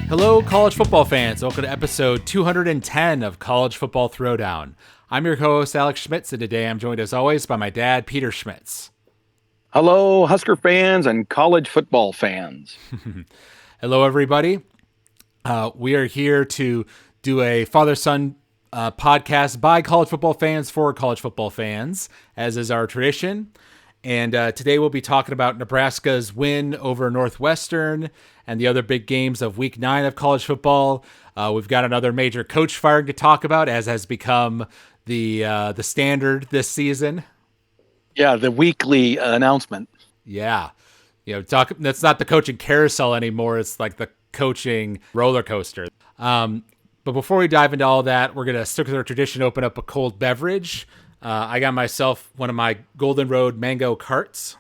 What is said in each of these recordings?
Hello, college football fans. Welcome to episode 210 of College Football Throwdown. I'm your co-host, Alex Schmitz, and today I'm joined, as always, by my dad, Peter Schmitz. Hello, Husker fans and college football fans. Hello, everybody. We are here to do a father-son podcast by college football fans for college football fans, as is our tradition. And today we'll be talking about Nebraska's win over Northwestern and the other big games of Week 9 of college football. We've got another major coach firing to talk about, as has become the standard this season. Yeah, the weekly announcement. Yeah, that's not the coaching carousel anymore. It's like the coaching roller coaster. But before we dive into all that, we're gonna stick with our tradition, open up a cold beverage. I got myself one of my Golden Road mango carts.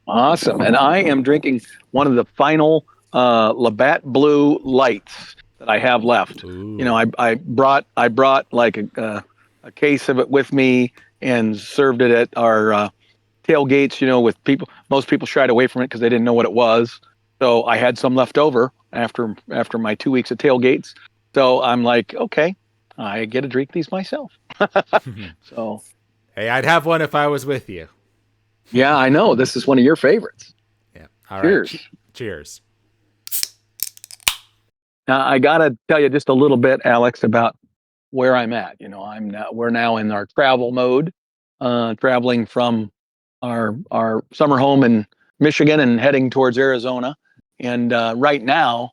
Awesome. And I am drinking one of the final Labatt Blue lights that I have left. Ooh. I brought like a case of it with me and served it at our tailgates, with people. Most people shied away from it because they didn't know what it was. So I had some left over after my 2 weeks of tailgates. So I'm like, okay, I get to drink these myself. So, hey, I'd have one if I was with you. Yeah, I know. This is one of your favorites. Yeah. All Cheers. Right. Cheers. Now, I got to tell you just a little bit, Alex, about where I'm at. We're now in our travel mode, traveling from our summer home in Michigan and heading towards Arizona. And right now,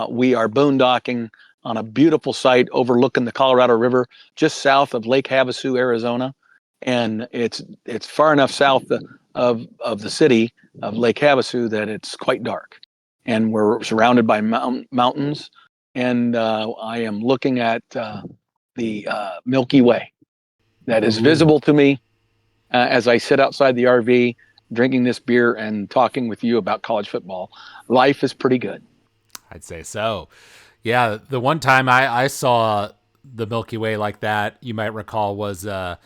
we are boondocking on a beautiful site overlooking the Colorado River, just south of Lake Havasu, Arizona. And it's far enough south of the city of Lake Havasu that it's quite dark. And we're surrounded by mountains. And I am looking at the Milky Way that is visible to me as I sit outside the RV, drinking this beer and talking with you about college football. Life is pretty good. I'd say so. Yeah, the one time I saw the Milky Way like that, you might recall, was the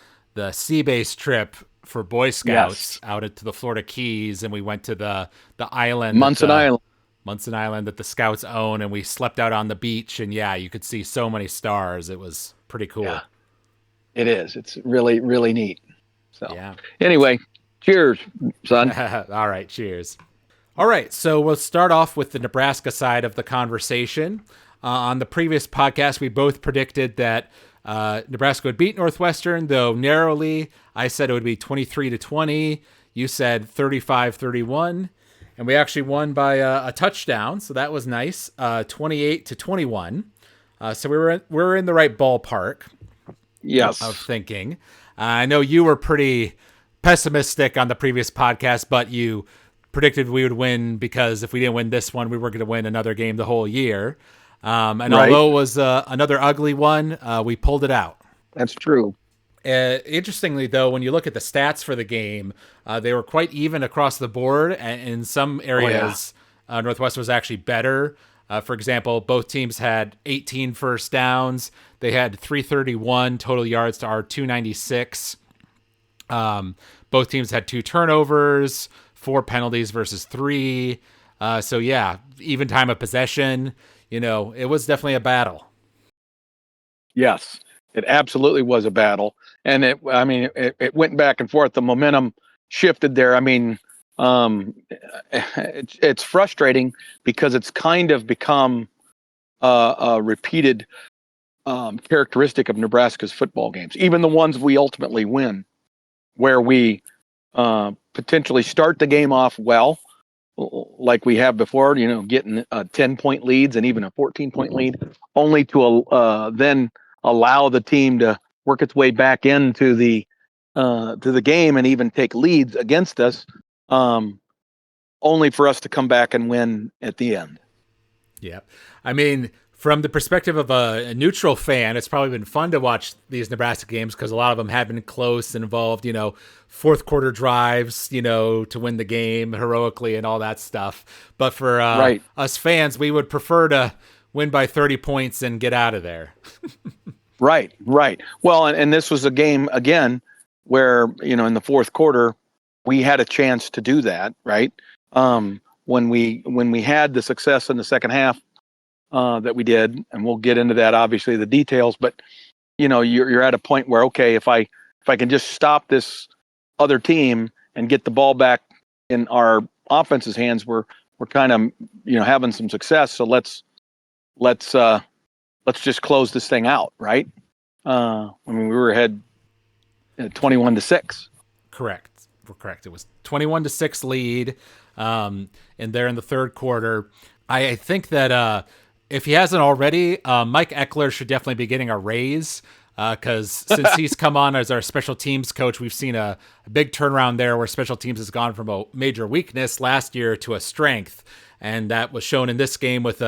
sea-based trip for Boy Scouts out into the Florida Keys, and we went to the island. Munson Island that the Scouts own, and we slept out on the beach, and yeah, you could see so many stars. It was pretty cool. Yeah, it is. It's really, really neat. So yeah. Anyway, cheers, son. All right, cheers. All right, so we'll start off with the Nebraska side of the conversation. On the previous podcast, we both predicted that Nebraska would beat Northwestern, though narrowly. I said it would be 23-20. You said 35-31. And we actually won by a touchdown, so that was nice, 28-21. So we were in the right ballpark. Yes. Of thinking. I know you were pretty pessimistic on the previous podcast, but you predicted we would win because if we didn't win this one, we were going to win another game the whole year. And right. Although it was another ugly one, we pulled it out. That's true. Interestingly, though, when you look at the stats for the game, they were quite even across the board. And in some areas, Northwestern was actually better. For example, both teams had 18 first downs. They had 331 total yards to our 296. Both teams had 2 turnovers, 4 penalties versus 3. So yeah, even time of possession. It was definitely a battle. Yes, it absolutely was a battle. And it went back and forth. The momentum shifted there. It's frustrating because it's kind of become a repeated characteristic of Nebraska's football games, even the ones we ultimately win, where we potentially start the game off well, like we have before, getting 10-point leads and even a 14-point lead, only to then allow the team to work its way back into the game and even take leads against us, only for us to come back and win at the end. Yeah. From the perspective of a neutral fan, it's probably been fun to watch these Nebraska games because a lot of them have been close and involved, fourth quarter drives, to win the game heroically and all that stuff. But for us fans, we would prefer to win by 30 points and get out of there. Right. Well, and this was a game, again, where, in the fourth quarter, we had a chance to do that, right? When we had the success in the second half that we did, and we'll get into that, obviously, the details, but you're at a point where, okay, if I can just stop this other team and get the ball back in our offense's hands, we're kind of having some success. So let's just close this thing out, right? I mean, we were ahead 21-6. Correct. We're correct. It was 21-6 lead, and there in the third quarter. I think that if he hasn't already, Mike Eckler should definitely be getting a raise, because since he's come on as our special teams coach, we've seen a big turnaround there where special teams has gone from a major weakness last year to a strength. And that was shown in this game with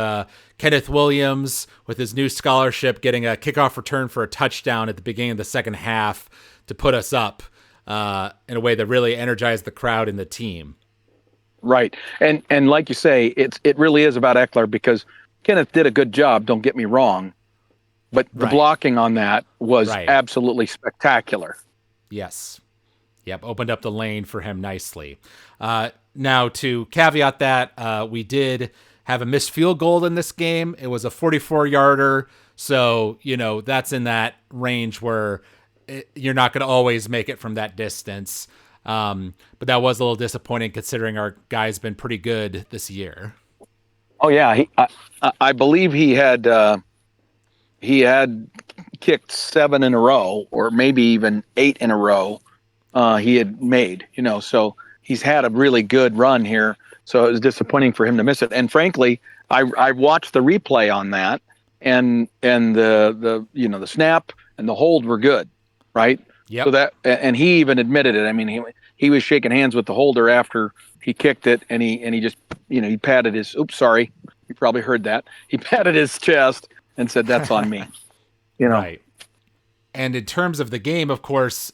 Kenneth Williams, with his new scholarship, getting a kickoff return for a touchdown at the beginning of the second half to put us up in a way that really energized the crowd and the team. Right. And like you say, it really is about Eckler, because Kenneth did a good job, don't get me wrong, but the blocking on that was absolutely spectacular. Yes. Yep, opened up the lane for him nicely. Now, to caveat that, we did have a missed field goal in this game. It was a 44-yarder, so, that's in that range where you're not going to always make it from that distance. But that was a little disappointing considering our guy's been pretty good this year. Oh, yeah. I believe he had kicked 7 in a row, or maybe even 8 in a row. He had made, so he's had a really good run here. So it was disappointing for him to miss it. And frankly, I watched the replay on that, and the snap and the hold were good, right? Yeah. So that, and he even admitted it. I mean, he was shaking hands with the holder after he kicked it, and he just, he patted his. Oops, sorry, you probably heard that. He patted his chest and said, "That's on me." Right. And in terms of the game, of course,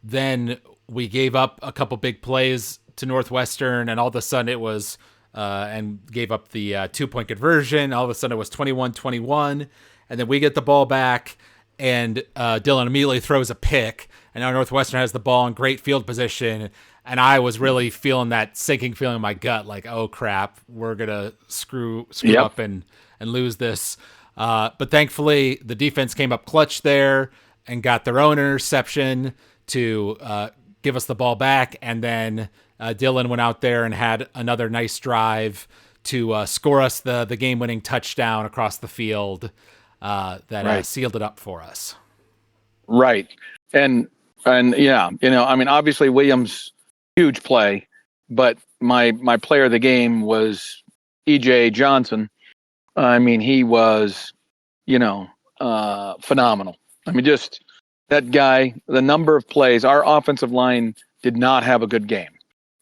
then we gave up a couple big plays to Northwestern, and all of a sudden it was, and gave up the 2-point conversion. All of a sudden it was 21-21, and then we get the ball back, and Dylan immediately throws a pick, and now Northwestern has the ball in great field position, and I was really feeling that sinking feeling in my gut, like, oh crap, we're gonna screw up and lose this. But thankfully, the defense came up clutch there and got their own interception to give us the ball back. And then Dylan went out there and had another nice drive to score us the game-winning touchdown across the field that sealed it up for us. Right. And yeah, I mean, obviously Williams, huge play, but my player of the game was E.J. Johnson. I mean, he was, phenomenal. I mean, just that guy, the number of plays, our offensive line did not have a good game,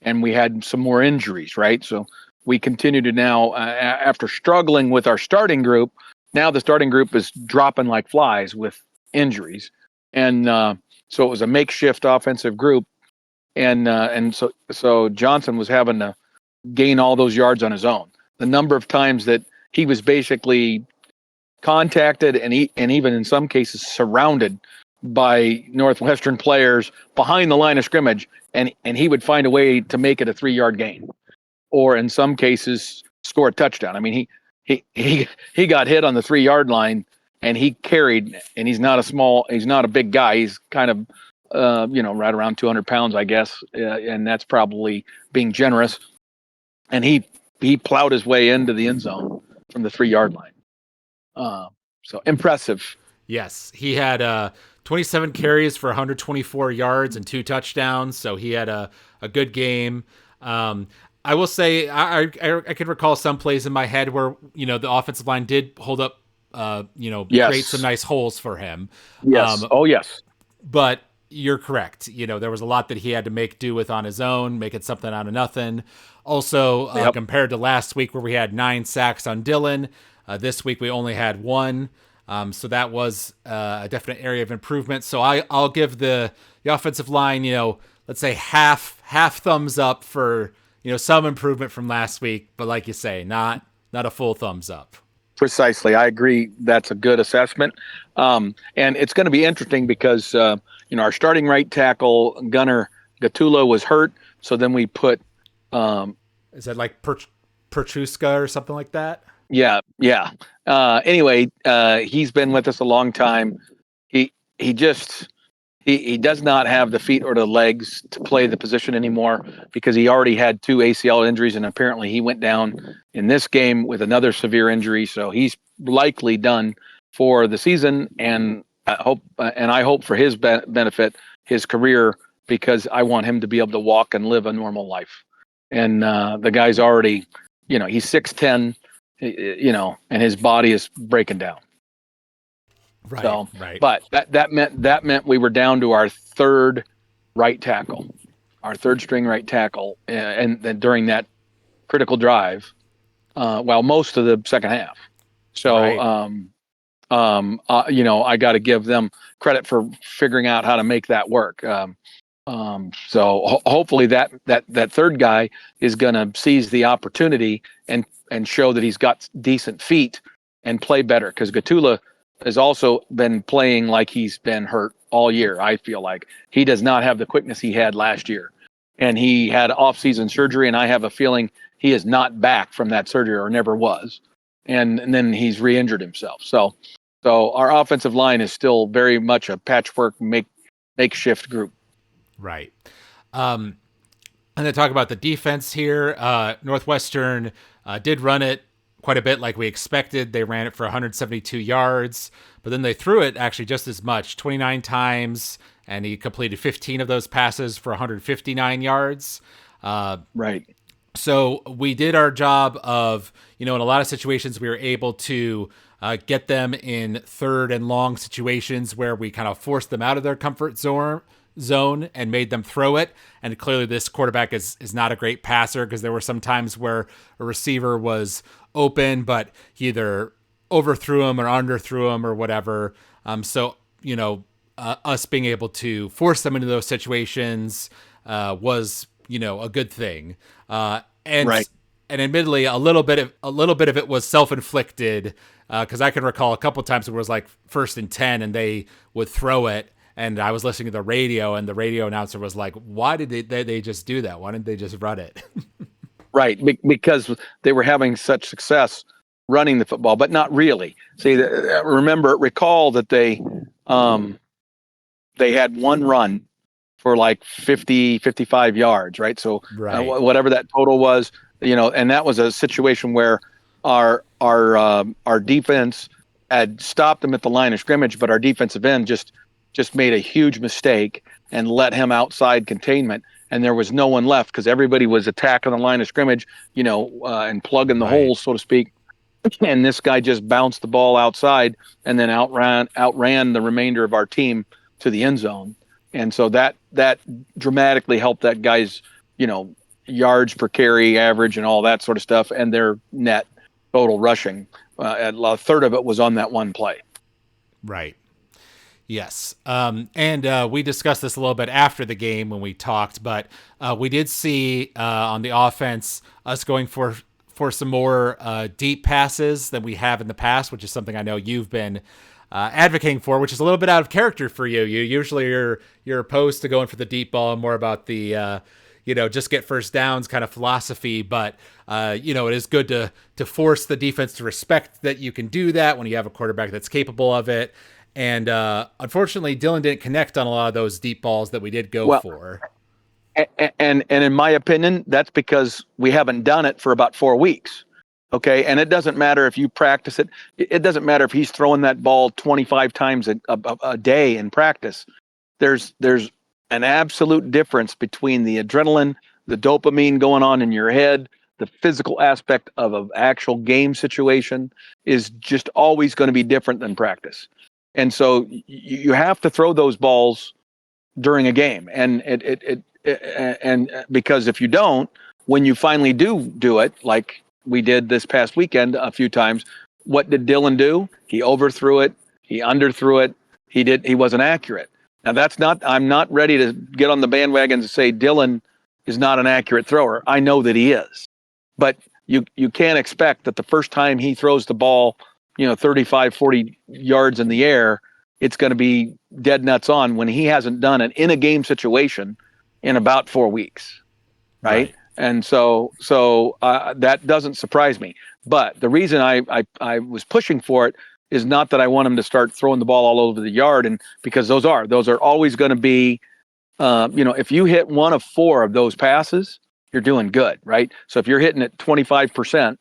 and we had some more injuries, right? So we continue to now, after struggling with our starting group, now the starting group is dropping like flies with injuries. And so it was a makeshift offensive group. And so Johnson was having to gain all those yards on his own. The number of times that he was basically contacted and even in some cases surrounded by Northwestern players behind the line of scrimmage, and he would find a way to make it a 3-yard gain, or in some cases score a touchdown. I mean, he got hit on the 3-yard line, and he carried, and he's not a big guy. He's kind of right around 200 pounds, I guess, and that's probably being generous. And he plowed his way into the end zone from the 3-yard line. So impressive. Yes, he had 27 carries for 124 yards and 2 touchdowns. So he had a good game. I will say I could recall some plays in my head where the offensive line did hold up, create some nice holes for him. Yes. Yes. But you're correct. There was a lot that he had to make do with on his own, making something out of nothing. Also, compared to last week where we had 9 sacks on Dylan, this week we only had 1. So that was a definite area of improvement. So I'll give the offensive line, let's say half thumbs up for, some improvement from last week. But like you say, not a full thumbs up. Precisely. I agree. That's a good assessment. And it's going to be interesting because, our starting right tackle, Gunnar Gattulo, was hurt. So then we put, um, Is that like Perchuska or something like that? yeah, yeah. Anyway, he's been with us a long time. He just he does not have the feet or the legs to play the position anymore because he already had 2 ACL injuries, and apparently he went down in this game with another severe injury. So he's likely done for the season, and I hope for his benefit, his career, because I want him to be able to walk and live a normal life. And the guy's already, he's 6'10", and his body is breaking down. Right. So, right. but that meant we were down to our third right tackle, our third string right tackle, and then during that critical drive, most of the second half. So, Right. I got to give them credit for figuring out how to make that work. So hopefully that third guy is going to seize the opportunity and show that he's got decent feet and play better, because Gatula has also been playing like he's been hurt all year. I feel like he does not have the quickness he had last year, and he had off-season surgery, and I have a feeling he is not back from that surgery, or never was, and then he's re-injured himself. So our offensive line is still very much a patchwork makeshift group. Right. And then talk about the defense here. Northwestern did run it quite a bit like we expected. They ran it for 172 yards, but then they threw it actually just as much, 29 times, and he completed 15 of those passes for 159 yards. Right. So we did our job of, in a lot of situations, we were able to get them in third and long situations where we kind of forced them out of their comfort zone and made them throw it. And clearly this quarterback is not a great passer, because there were some times where a receiver was open, but he either overthrew him or underthrew him or whatever. So, us being able to force them into those situations was, a good thing. And right. And admittedly, a little bit of it was self-inflicted, because I can recall a couple times it was like 1st and 10 and they would throw it, and I was listening to the radio, and the radio announcer was like, "Why did they just do that? Why didn't they just run it?" Right, because they were having such success running the football, but not really. See, recall that they had one run for like 50, 55 yards, right? So Right. whatever that total was, and that was a situation where our defense had stopped them at the line of scrimmage, but our defensive end just made a huge mistake and let him outside containment, and there was no one left because everybody was attacking the line of scrimmage, and plugging the holes, so to speak. And this guy just bounced the ball outside and then outran the remainder of our team to the end zone. And so that dramatically helped that guy's, yards per carry average and all that sort of stuff, and their net total rushing. A third of it was on that one play. Right. Yes. And we discussed this a little bit after the game when we talked, but we did see on the offense us going for some more deep passes than we have in the past, which is something I know you've been advocating for, which is a little bit out of character for you. You usually you're opposed to going for the deep ball and more about the just get first downs kind of philosophy. But it is good to force the defense to respect that you can do that when you have a quarterback that's capable of it. And unfortunately, Dylan didn't connect on a lot of those deep balls that we did go for. And in my opinion, that's because we haven't done it for about 4 weeks. Okay. And it doesn't matter if you practice it. It doesn't matter if he's throwing that ball 25 times a day in practice. There's an absolute difference between the adrenaline, the dopamine going on in your head, the physical aspect of an actual game situation is just always going to be different than practice. And so you have to throw those balls during a game. And and because if you don't, when you finally do it, like we did this past weekend a few times, what did Dylan do? He overthrew it. He underthrew it. He wasn't accurate. Now I'm not ready to get on the bandwagon to say Dylan is not an accurate thrower. I know that he is, but you can't expect that the first time he throws the ball, 35, 40 yards in the air, it's going to be dead nuts on when he hasn't done it in a game situation in about 4 weeks. Right. And so that doesn't surprise me. But the reason I was pushing for it is not that I want him to start throwing the ball all over the yard, and because those are always going to be, if you hit 1 of 4 of those passes, you're doing good, right? So if you're hitting at 25%,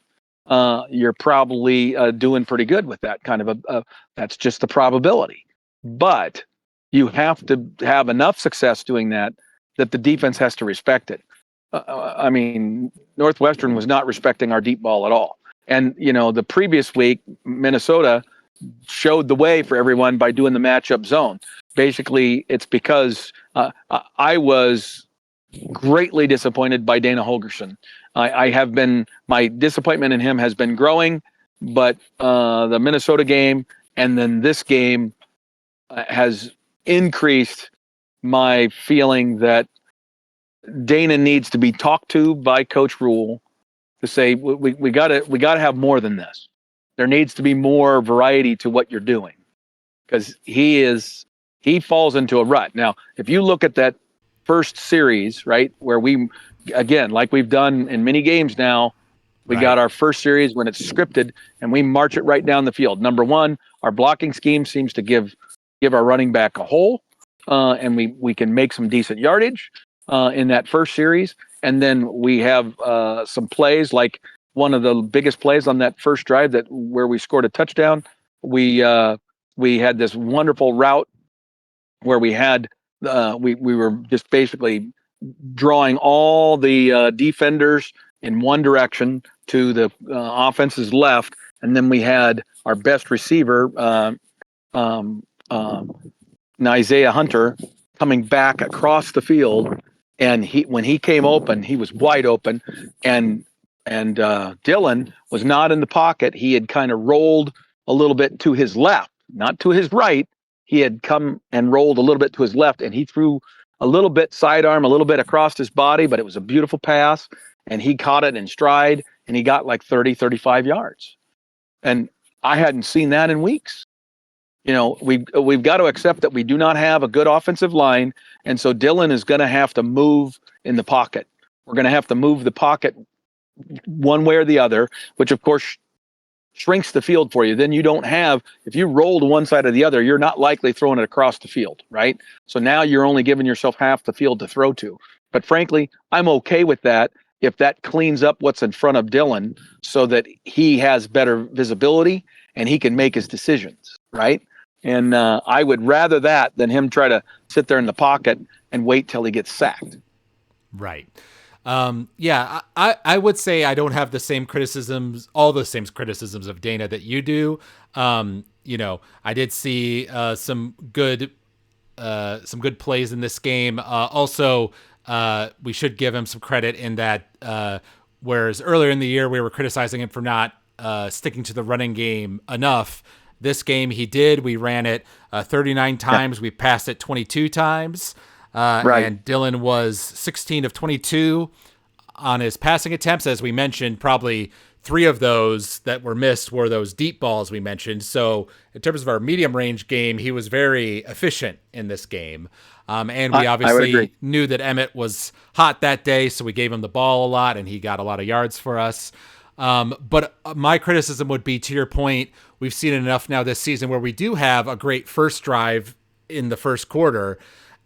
you're probably doing pretty good with that kind of that's just the probability. But you have to have enough success doing that the defense has to respect it. I mean, Northwestern was not respecting our deep ball at all. And, the previous week, Minnesota showed the way for everyone by doing the matchup zone. Basically, it's because I was greatly disappointed by Dana Holgerson. My disappointment in him has been growing, but the Minnesota game and then this game has increased my feeling that Dana needs to be talked to by Coach Rule to say we gotta have more than this. There needs to be more variety to what you're doing, because he falls into a rut. Now, if you look at that first series, right, where we, again, like we've done in many games now, we got our first series when it's scripted and we march it right down the field. Number one, our blocking scheme seems to give our running back a hole, and we can make some decent yardage in that first series. And then we have some plays, like one of the biggest plays on that first drive where we scored a touchdown. We had this wonderful route where we had we were just basically drawing all the defenders in one direction to the offense's left, and then we had our best receiver, Isaiah Hunter, coming back across the field. And when he came open, he was wide open, and Dylan was not in the pocket. He had kind of rolled a little bit to his left, not to his right. He had come and rolled a little bit to his left, and he threw a little bit sidearm, a little bit across his body, but it was a beautiful pass, and he caught it in stride, and he got like 30, 35 yards. And I hadn't seen that in weeks. We've got to accept that we do not have a good offensive line, and so Dylan is going to have to move in the pocket. We're going to have to move the pocket one way or the other, which of course shrinks the field for you. Then you don't have, if you roll to one side or the other, you're not likely throwing it across the field, right? So now you're only giving yourself half the field to throw to. But frankly, I'm okay with that if that cleans up what's in front of Dylan so that he has better visibility and he can make his decisions, right? And I would rather that than him try to sit there in the pocket and wait till he gets sacked. Right. I would say I don't have all the same criticisms of Dana that you do. I did see some good plays in this game. Also, we should give him some credit in that whereas earlier in the year we were criticizing him for not sticking to the running game enough, this game he did. We ran it 39 times. We passed it 22 times. And Dylan was 16 of 22 on his passing attempts. As we mentioned, probably 3 of those that were missed were those deep balls we mentioned. So in terms of our medium range game, he was very efficient in this game. And we obviously knew that Emmett was hot that day, so we gave him the ball a lot and he got a lot of yards for us. But my criticism would be, to your point, we've seen enough now this season where we do have a great first drive in the first quarter,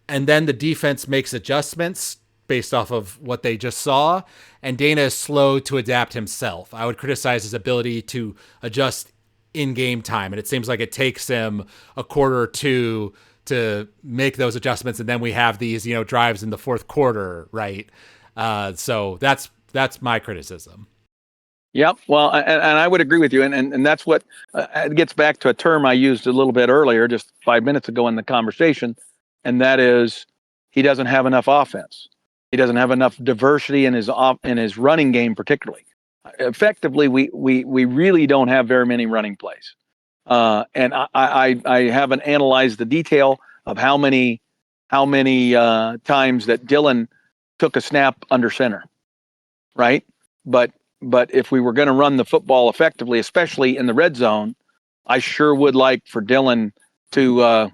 and then the defense makes adjustments based off of what they just saw, and Dana is slow to adapt himself. I would criticize his ability to adjust in game time, and it seems like it takes him a quarter or two to make those adjustments, and then we have these drives in the fourth quarter, right? So that's my criticism. Yep. Well, and I would agree with you. And that's what it gets back to a term I used a little bit earlier, just 5 minutes ago in the conversation. And that is, he doesn't have enough offense. He doesn't have enough diversity in his running game, particularly. Effectively, we really don't have very many running plays. And I haven't analyzed the detail of how many times that Dylan took a snap under center, right? But but if we were going to run the football effectively, especially in the red zone, I sure would like for Dylan to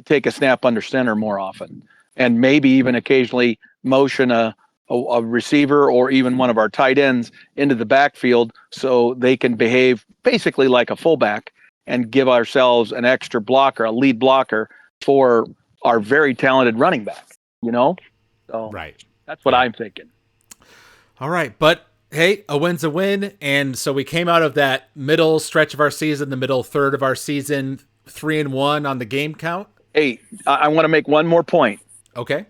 take a snap under center more often, and maybe even occasionally motion a receiver or even one of our tight ends into the backfield so they can behave basically like a fullback and give ourselves an extra blocker, a lead blocker for our very talented running back, So Right. that's what I'm thinking. All right. But hey, a win's a win. And so we came out of that middle stretch of our season, the middle third of our season, 3-1 on the game count. Hey, I want to make one more point. Okay.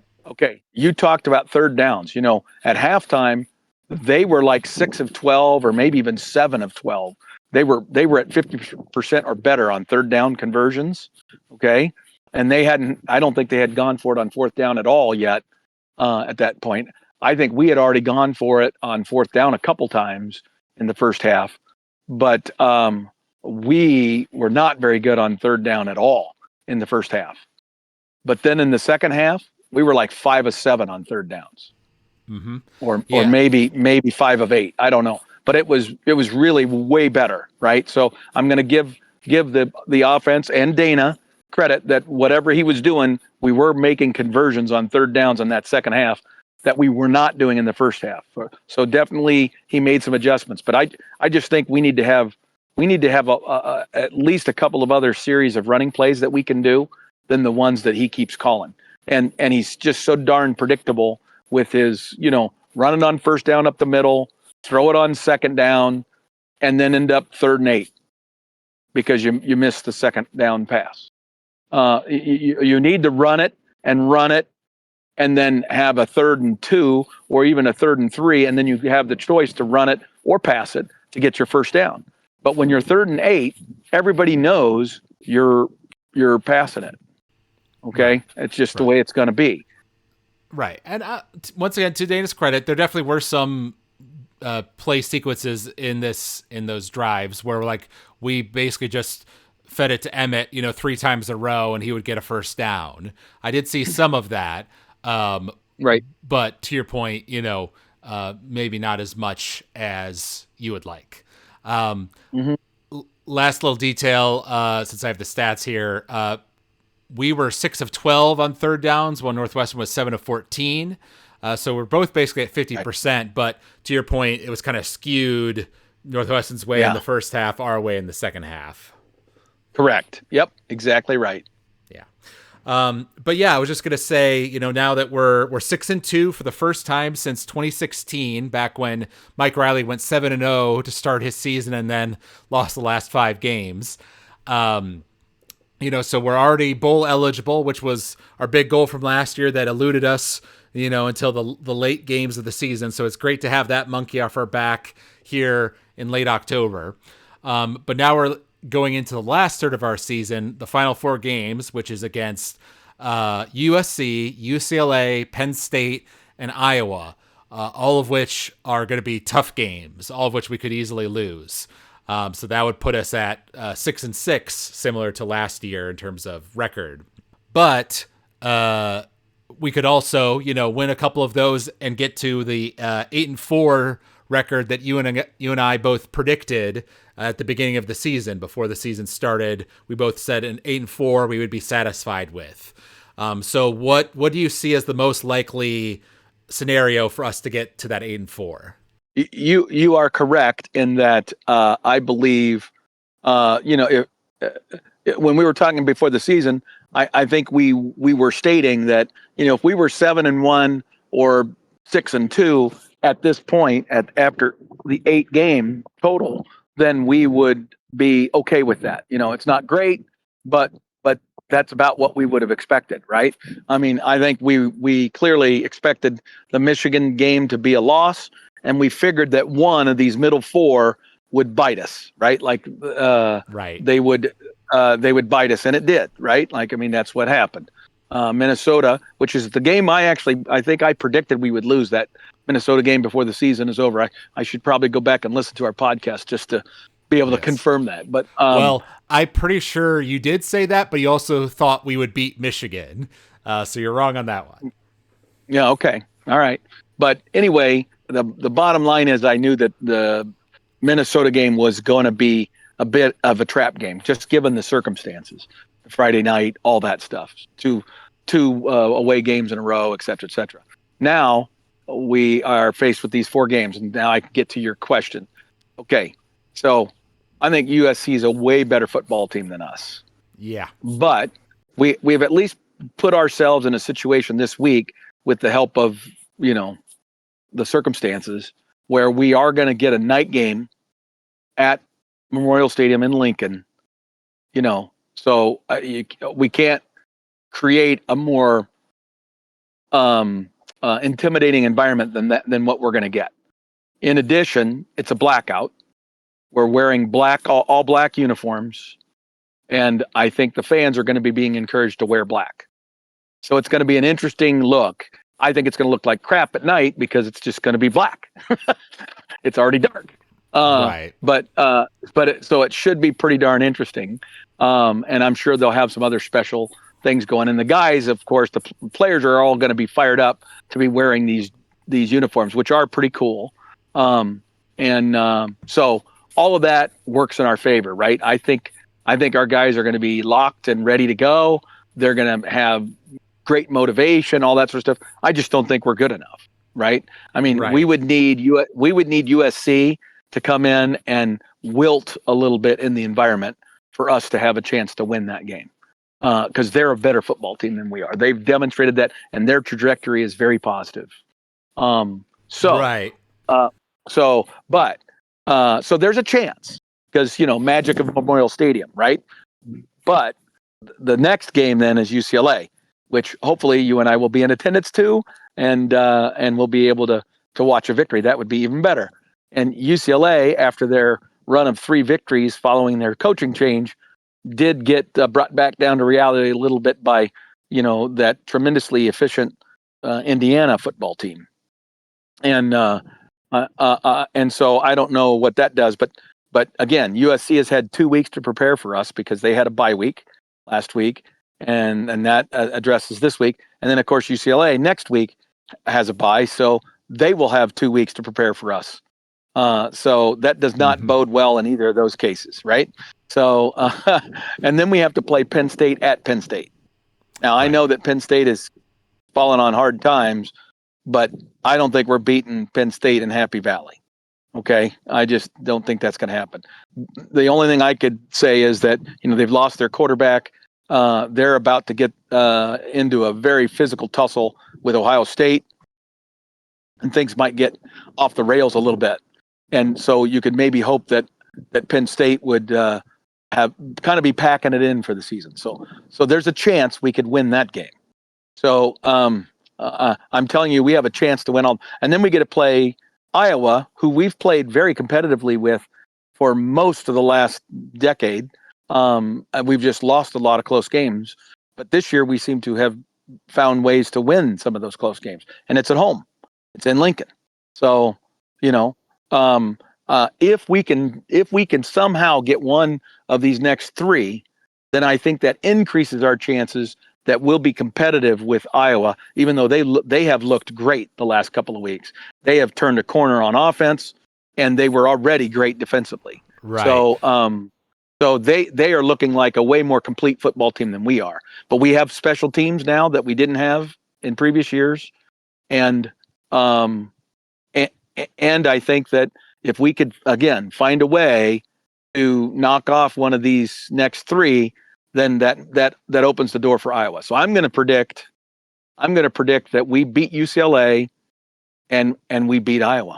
You talked about third downs. At halftime, they were like 6 of 12 or maybe even 7 of 12. They were at 50% or better on third down conversions. Okay. And I don't think they had gone for it on fourth down at all yet at that point. I think we had already gone for it on fourth down a couple times in the first half, but we were not very good on third down at all in the first half. But then in the second half, we were like 5 of 7 on third downs, or maybe 5 of 8. I don't know, but it was really way better, right? So I'm going to give the offense and Dana credit that whatever he was doing, we were making conversions on third downs in that second half that we were not doing in the first half. So definitely he made some adjustments, but I just think we need to have at least a couple of other series of running plays that we can do than the ones that he keeps calling. And he's just so darn predictable with his, running on first down up the middle, throw it on second down, and then end up 3rd and 8 because you missed the second down pass. You need to run it, and then have a 3rd and 2 or even a 3rd and 3, and then you have the choice to run it or pass it to get your first down. But when you're 3rd and 8, everybody knows you're passing it. Okay, it's just the way it's going to be. Right, and once again, to Dana's credit, there definitely were some play sequences in those drives where we basically just fed it to Emmett, 3 times in a row, and he would get a first down. I did see some of that, right? But to your point, maybe not as much as you would like. Last little detail, since I have the stats here. We were 6 of 12 on third downs, while Northwestern was 7 of 14. So we're both basically at 50%. But to your point, it was kind of skewed Northwestern's way in the first half, our way in the second half. Correct. Yep. Exactly right. Yeah. But yeah, I was just going to say, now that we're 6-2 for the first time since 2016, back when Mike Riley went 7-0 to start his season and then lost the last 5 games. So we're already bowl eligible, which was our big goal from last year that eluded us, until the late games of the season. So it's great to have that monkey off our back here in late October. But now we're going into the last third of our season, the final 4 games, which is against USC, UCLA, Penn State, and Iowa, all of which are going to be tough games, all of which we could easily lose. So that would put us at 6-6, similar to last year in terms of record. But we could also, win a couple of those and get to the 8-4 record that you and I both predicted at the beginning of the season. Before the season started, we both said an 8-4 we would be satisfied with. So what do you see as the most likely scenario for us to get to that 8-4? You are correct in that. I believe, if when we were talking before the season, I think we were stating that, if we were 7-1 or 6-2 at this point after the 8 game total, then we would be okay with that. It's not great, but that's about what we would have expected, right? I mean, I think we clearly expected the Michigan game to be a loss, and we figured that one of these middle 4 would bite us, right? Right. They would bite us, and it did, right? That's what happened. Minnesota, which is the game I think I predicted we would lose that Minnesota game before the season is over. I should probably go back and listen to our podcast just to be able to confirm that. But well, I'm pretty sure you did say that, but you also thought we would beat Michigan. So you're wrong on that one. Yeah. Okay. All right. But anyway, the bottom line is I knew that the Minnesota game was going to be a bit of a trap game, just given the circumstances. Friday night, all that stuff. Two away games in a row, et cetera, et cetera. Now we are faced with these 4 games, and now I can get to your question. Okay, so I think USC is a way better football team than us. Yeah. But we've at least put ourselves in a situation this week with the help of, the circumstances where we are going to get a night game at Memorial Stadium in Lincoln, so we can't create a more intimidating environment than what we're going to get. In addition, it's a blackout. We're wearing all black uniforms, and I think the fans are going to be being encouraged to wear black. So it's going to be an interesting look. I think it's going to look like crap at night because it's just going to be black. It's already dark. Right. So it should be pretty darn interesting. And I'm sure they'll have some other special things going. And the guys, of course, the players are all going to be fired up to be wearing these uniforms, which are pretty cool. So all of that works in our favor, right? I think our guys are going to be locked and ready to go. They're going to have great motivation, all that sort of stuff. I just don't think we're good enough, right? I mean, Right. we would need USC to come in and wilt a little bit in the environment for us to have a chance to win that game. Because they're a better football team than we are. They've demonstrated that, and their trajectory is very positive. Right. So there's a chance because magic of Memorial Stadium, right? But the next game then is UCLA, which hopefully you and I will be in attendance to, and we'll be able to watch a victory. That would be even better. And UCLA, after their run of 3 victories following their coaching change, did get brought back down to reality a little bit by that tremendously efficient Indiana football team. And so I don't know what that does, but again, USC has had 2 weeks to prepare for us because they had a bye week last week, and that addresses this week. And then of course UCLA next week has a bye, so they will have 2 weeks to prepare for us. So that does not bode well in either of those cases, right? So, and then we have to play Penn State at Penn State. Now, I know that Penn State has fallen on hard times, but I don't think we're beating Penn State in Happy Valley. Okay? I just don't think that's going to happen. The only thing I could say is that, they've lost their quarterback. They're about to get into a very physical tussle with Ohio State, and things might get off the rails a little bit. And so you could maybe hope that Penn State would have kind of be packing it in for the season. So there's a chance we could win that game. So I'm telling you, we have a chance to win all. And then we get to play Iowa, who we've played very competitively with for most of the last decade. And we've just lost a lot of close games. But this year we seem to have found ways to win some of those close games. And it's at home. It's in Lincoln. So, if we can somehow get one of these next 3, then I think that increases our chances that we'll be competitive with Iowa, even though they have looked great the last couple of weeks. They have turned a corner on offense, and they were already great defensively. Right. So they are looking like a way more complete football team than we are. But we have special teams now that we didn't have in previous years, and I think that if we could, again, find a way to knock off one of these next 3, then that opens the door for Iowa. So I'm going to predict that we beat UCLA and we beat Iowa.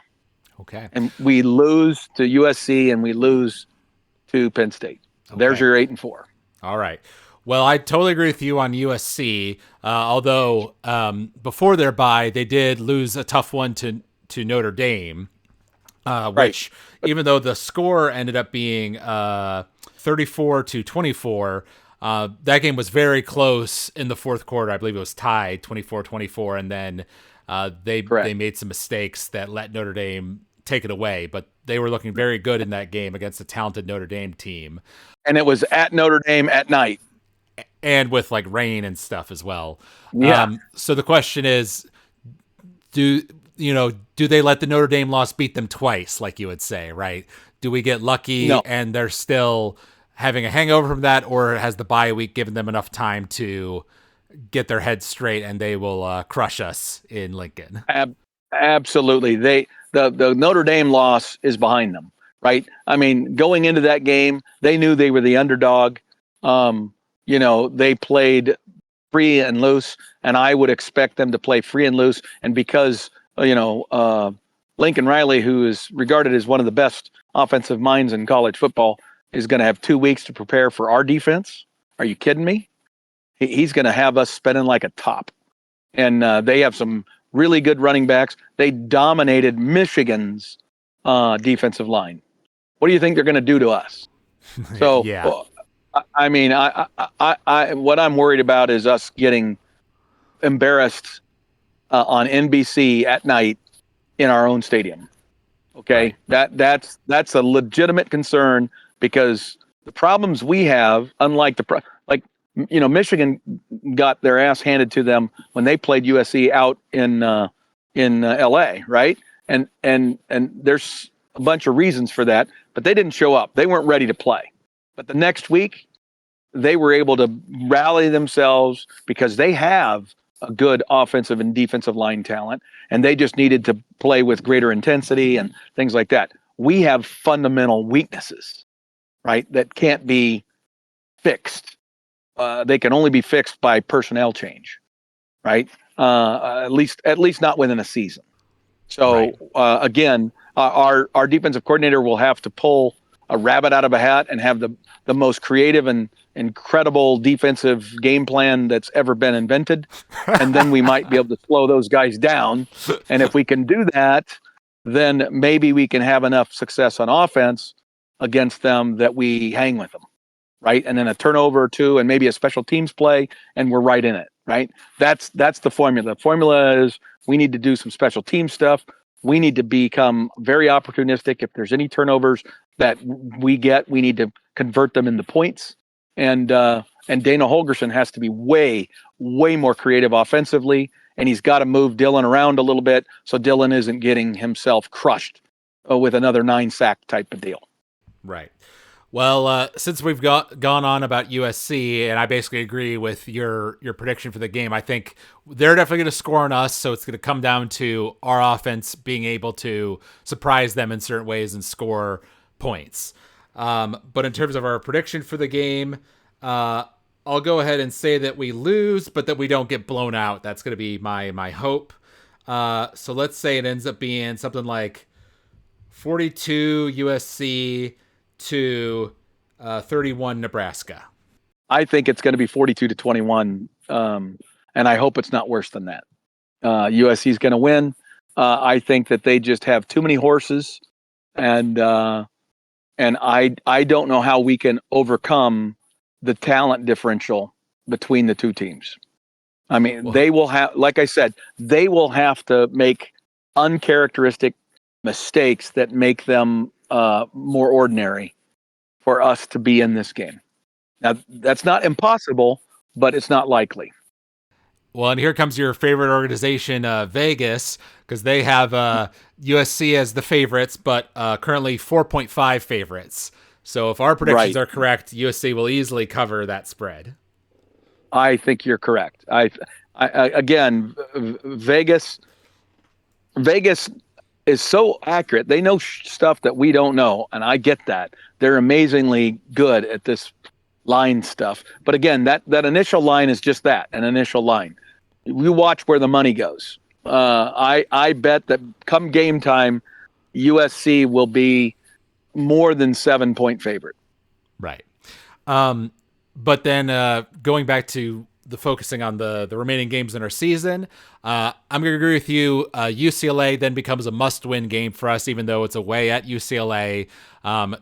Okay. And we lose to USC and we lose to Penn State. So there's your 8-4. All right. Well, I totally agree with you on USC. Although before their bye, they did lose a tough one to Notre Dame. Which, even though the score ended up being 34-24, that game was very close in the fourth quarter. I believe it was tied 24-24, and then they made some mistakes that let Notre Dame take it away. But they were looking very good in that game against a talented Notre Dame team. And it was at Notre Dame at night. And with like rain and stuff as well. Yeah. So the question is, do do they let the Notre Dame loss beat them twice, like you would say, right? Do we get lucky No, and they're still having a hangover from that, or has the bye week given them enough time to get their heads straight and they will crush us in Lincoln? absolutely. The Notre Dame loss is behind them, right? I mean, going into that game, they knew they were the underdog. They played free and loose, and I would expect them to play free and loose. And because Lincoln Riley, who is regarded as one of the best offensive minds in college football, is going to have 2 weeks to prepare for our defense. Are you kidding me? He's going to have us spinning like a top. And they have some really good running backs. They dominated Michigan's defensive line. What do you think they're going to do to us? So, Yeah. I mean, what I'm worried about is us getting embarrassed on NBC at night in our own stadium. Okay, right. That's a legitimate concern, because the problems we have, unlike Michigan got their ass handed to them when they played USC out in LA, right? And there's a bunch of reasons for that, but they didn't show up. They weren't ready to play. But the next week, they were able to rally themselves because they have a good offensive and defensive line talent, and they just needed to play with greater intensity and things like that. We have fundamental weaknesses, right, that can't be fixed. They can only be fixed by personnel change, right? At least not within a season. So right. Again, our defensive coordinator will have to pull a rabbit out of a hat and have the most creative and incredible defensive game plan that's ever been invented. And then we might be able to slow those guys down. And if we can do that, then maybe we can have enough success on offense against them that we hang with them, right? And then a turnover or two and maybe a special teams play, and we're right in it, right? That's the formula. The formula is we need to do some special team stuff. We need to become very opportunistic. If there's any turnovers that we get, we need to convert them into points. And Dana Holgerson has to be way, way more creative offensively, and he's got to move Dylan around a little bit so Dylan isn't getting himself crushed with another 9-sack type of deal. Right. Well, since we've gone on about USC, and I basically agree with your prediction for the game, I think they're definitely going to score on us, so it's going to come down to our offense being able to surprise them in certain ways and score points. But in terms of our prediction for the game, I'll go ahead and say that we lose, but that we don't get blown out. That's going to be my hope. So let's say it ends up being something like 42 USC to 31 Nebraska. I think it's going to be 42-21, and I hope it's not worse than that. USC is going to win. I think that they just have too many horses, and I don't know how we can overcome the talent differential between the two teams. I mean, they will have, like I said, they will have to make uncharacteristic mistakes that make them more ordinary for us to be in this game. Now, that's not impossible, but it's not likely. Well, and here comes your favorite organization, Vegas, because they have USC as the favorites, but currently 4.5 favorites. So if our predictions are correct, USC will easily cover that spread. I think you're correct. Again, Vegas is so accurate. They know stuff that we don't know, and I get that. They're amazingly good at this line stuff. But again, that initial line is just that, an initial line. We watch where the money goes. I bet that come game time, USC will be more than 7-point favorite. Right. But then going back to the focusing on the remaining games in our season, I'm going to agree with you. UCLA then becomes a must-win game for us, even though it's away at UCLA.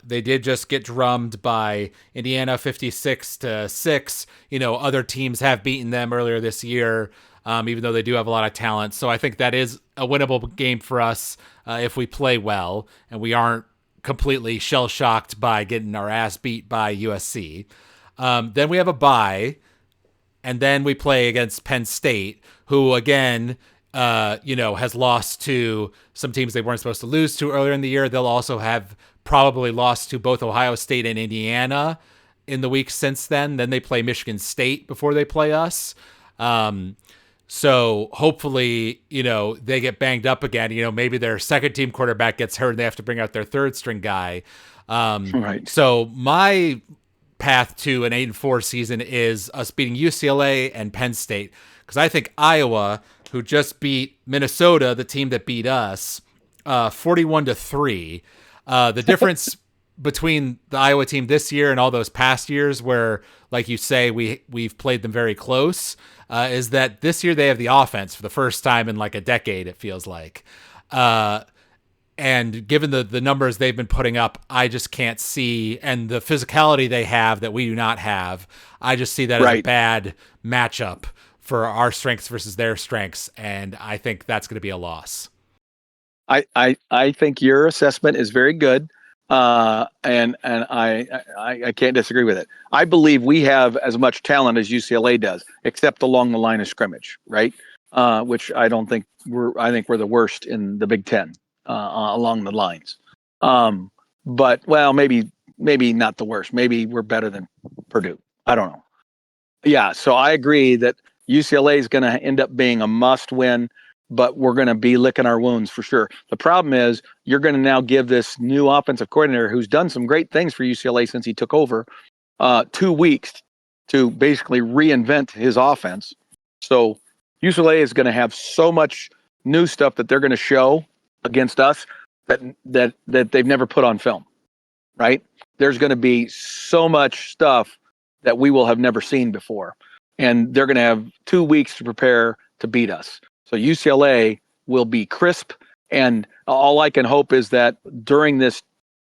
They did just get drummed by Indiana 56-6. Other teams have beaten them earlier this year, even though they do have a lot of talent. So I think that is a winnable game for us if we play well and we aren't completely shell-shocked by getting our ass beat by USC. Then we have a bye, and then we play against Penn State, who, again, has lost to some teams they weren't supposed to lose to earlier in the year. They'll also have probably lost to both Ohio State and Indiana in the weeks since then. Then they play Michigan State before they play us. So hopefully, they get banged up again. Maybe their second team quarterback gets hurt and they have to bring out their third string guy. Right. So my path to an 8-4 season is us beating UCLA and Penn State, because I think Iowa, who just beat Minnesota, the team that beat us, 41-3. The difference between the Iowa team this year and all those past years where, like you say, we've played them very close, is that this year they have the offense for the first time in like a decade, it feels like. And given the numbers they've been putting up, I just can't see, and the physicality they have that we do not have, I just see that as a bad matchup for our strengths versus their strengths, and I think that's going to be a loss. I think your assessment is very good, and I can't disagree with it. I believe we have as much talent as UCLA does, except along the line of scrimmage, right? Which I don't think I think we're the worst in the Big Ten along the lines. But maybe not the worst. Maybe we're better than Purdue. I don't know. Yeah, so I agree that UCLA is going to end up being a must-win, but we're going to be licking our wounds for sure. The problem is you're going to now give this new offensive coordinator, who's done some great things for UCLA since he took over, 2 weeks to basically reinvent his offense. So UCLA is going to have so much new stuff that they're going to show against us that they've never put on film, right? There's going to be so much stuff that we will have never seen before. And they're going to have 2 weeks to prepare to beat us. So UCLA will be crisp. And all I can hope is that during this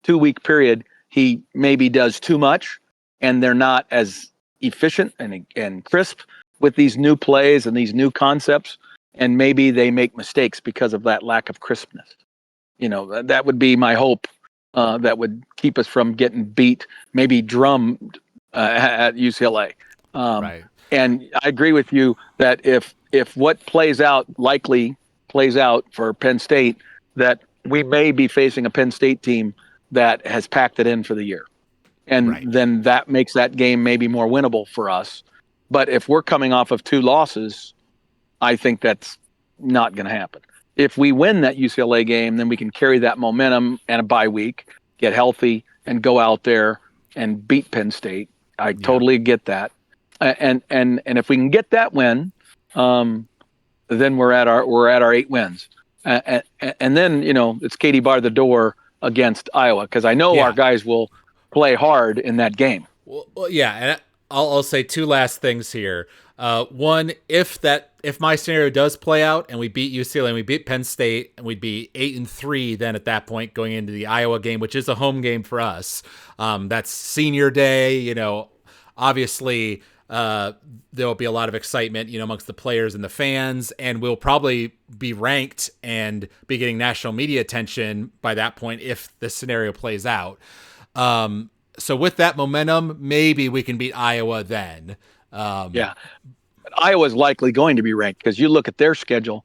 2-week period, he maybe does too much and they're not as efficient and crisp with these new plays and these new concepts. And maybe they make mistakes because of that lack of crispness. That would be my hope. That would keep us from getting beat, maybe drummed at UCLA. Right. And I agree with you that if what likely plays out for Penn State, that we may be facing a Penn State team that has packed it in for the year. And then that makes that game maybe more winnable for us. But if we're coming off of 2 losses, I think that's not going to happen. If we win that UCLA game, then we can carry that momentum and a bye week, get healthy, and go out there and beat Penn State. I totally get that. And if we can get that win, then we're at our 8 wins. And then, it's Katie bar the door against Iowa, because I know our guys will play hard in that game. Well, yeah, and I'll say 2 last things here. One, if my scenario does play out and we beat UCLA and we beat Penn State and we'd be 8-3 then at that point going into the Iowa game, which is a home game for us. That's senior day, obviously there'll be a lot of excitement, amongst the players and the fans, and we'll probably be ranked and be getting national media attention by that point if the scenario plays out. So with that momentum, maybe we can beat Iowa then. But Iowa's likely going to be ranked because you look at their schedule,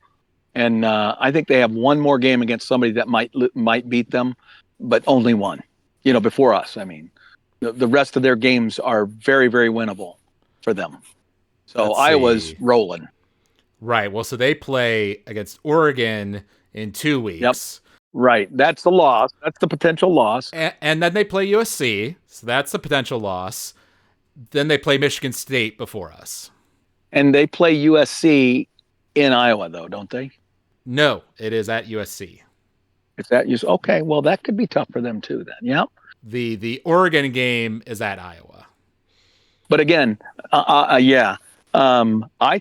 and I think they have one more game against somebody that might beat them, but only one. Before us. I mean, the rest of their games are very, very winnable for them. So Iowa's rolling. Right. Well, so they play against Oregon in 2 weeks. Yep. Right. That's the loss. That's the potential loss. And then they play USC. So that's the potential loss. Then they play Michigan State before us. And they play USC in Iowa, though, don't they? No, it is at USC. It's at USC. Okay, well, that could be tough for them, too, then. Yeah. The Oregon game is at Iowa. But again, I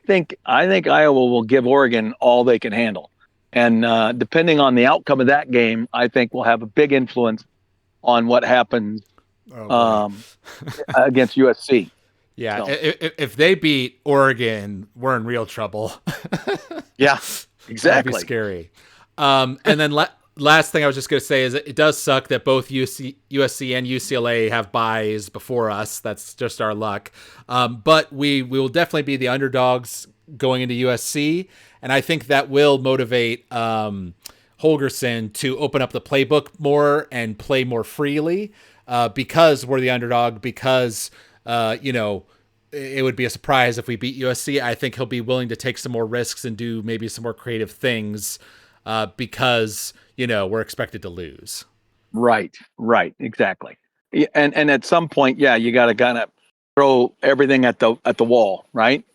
think Iowa will give Oregon all they can handle. And depending on the outcome of that game, I think will have a big influence on what happens against USC. Yeah, so. If they beat Oregon, we're in real trouble. Yeah, exactly. That'd be scary. And then last thing I was just going to say is it does suck that both USC and UCLA have byes before us. That's just our luck. But we will definitely be the underdogs going into USC, and I think that will motivate Holgerson to open up the playbook more and play more freely because we're the underdog, because, it would be a surprise if we beat USC. I think he'll be willing to take some more risks and do maybe some more creative things because, we're expected to lose. Right, exactly. And at some point, you got to kind of throw everything at the wall, right?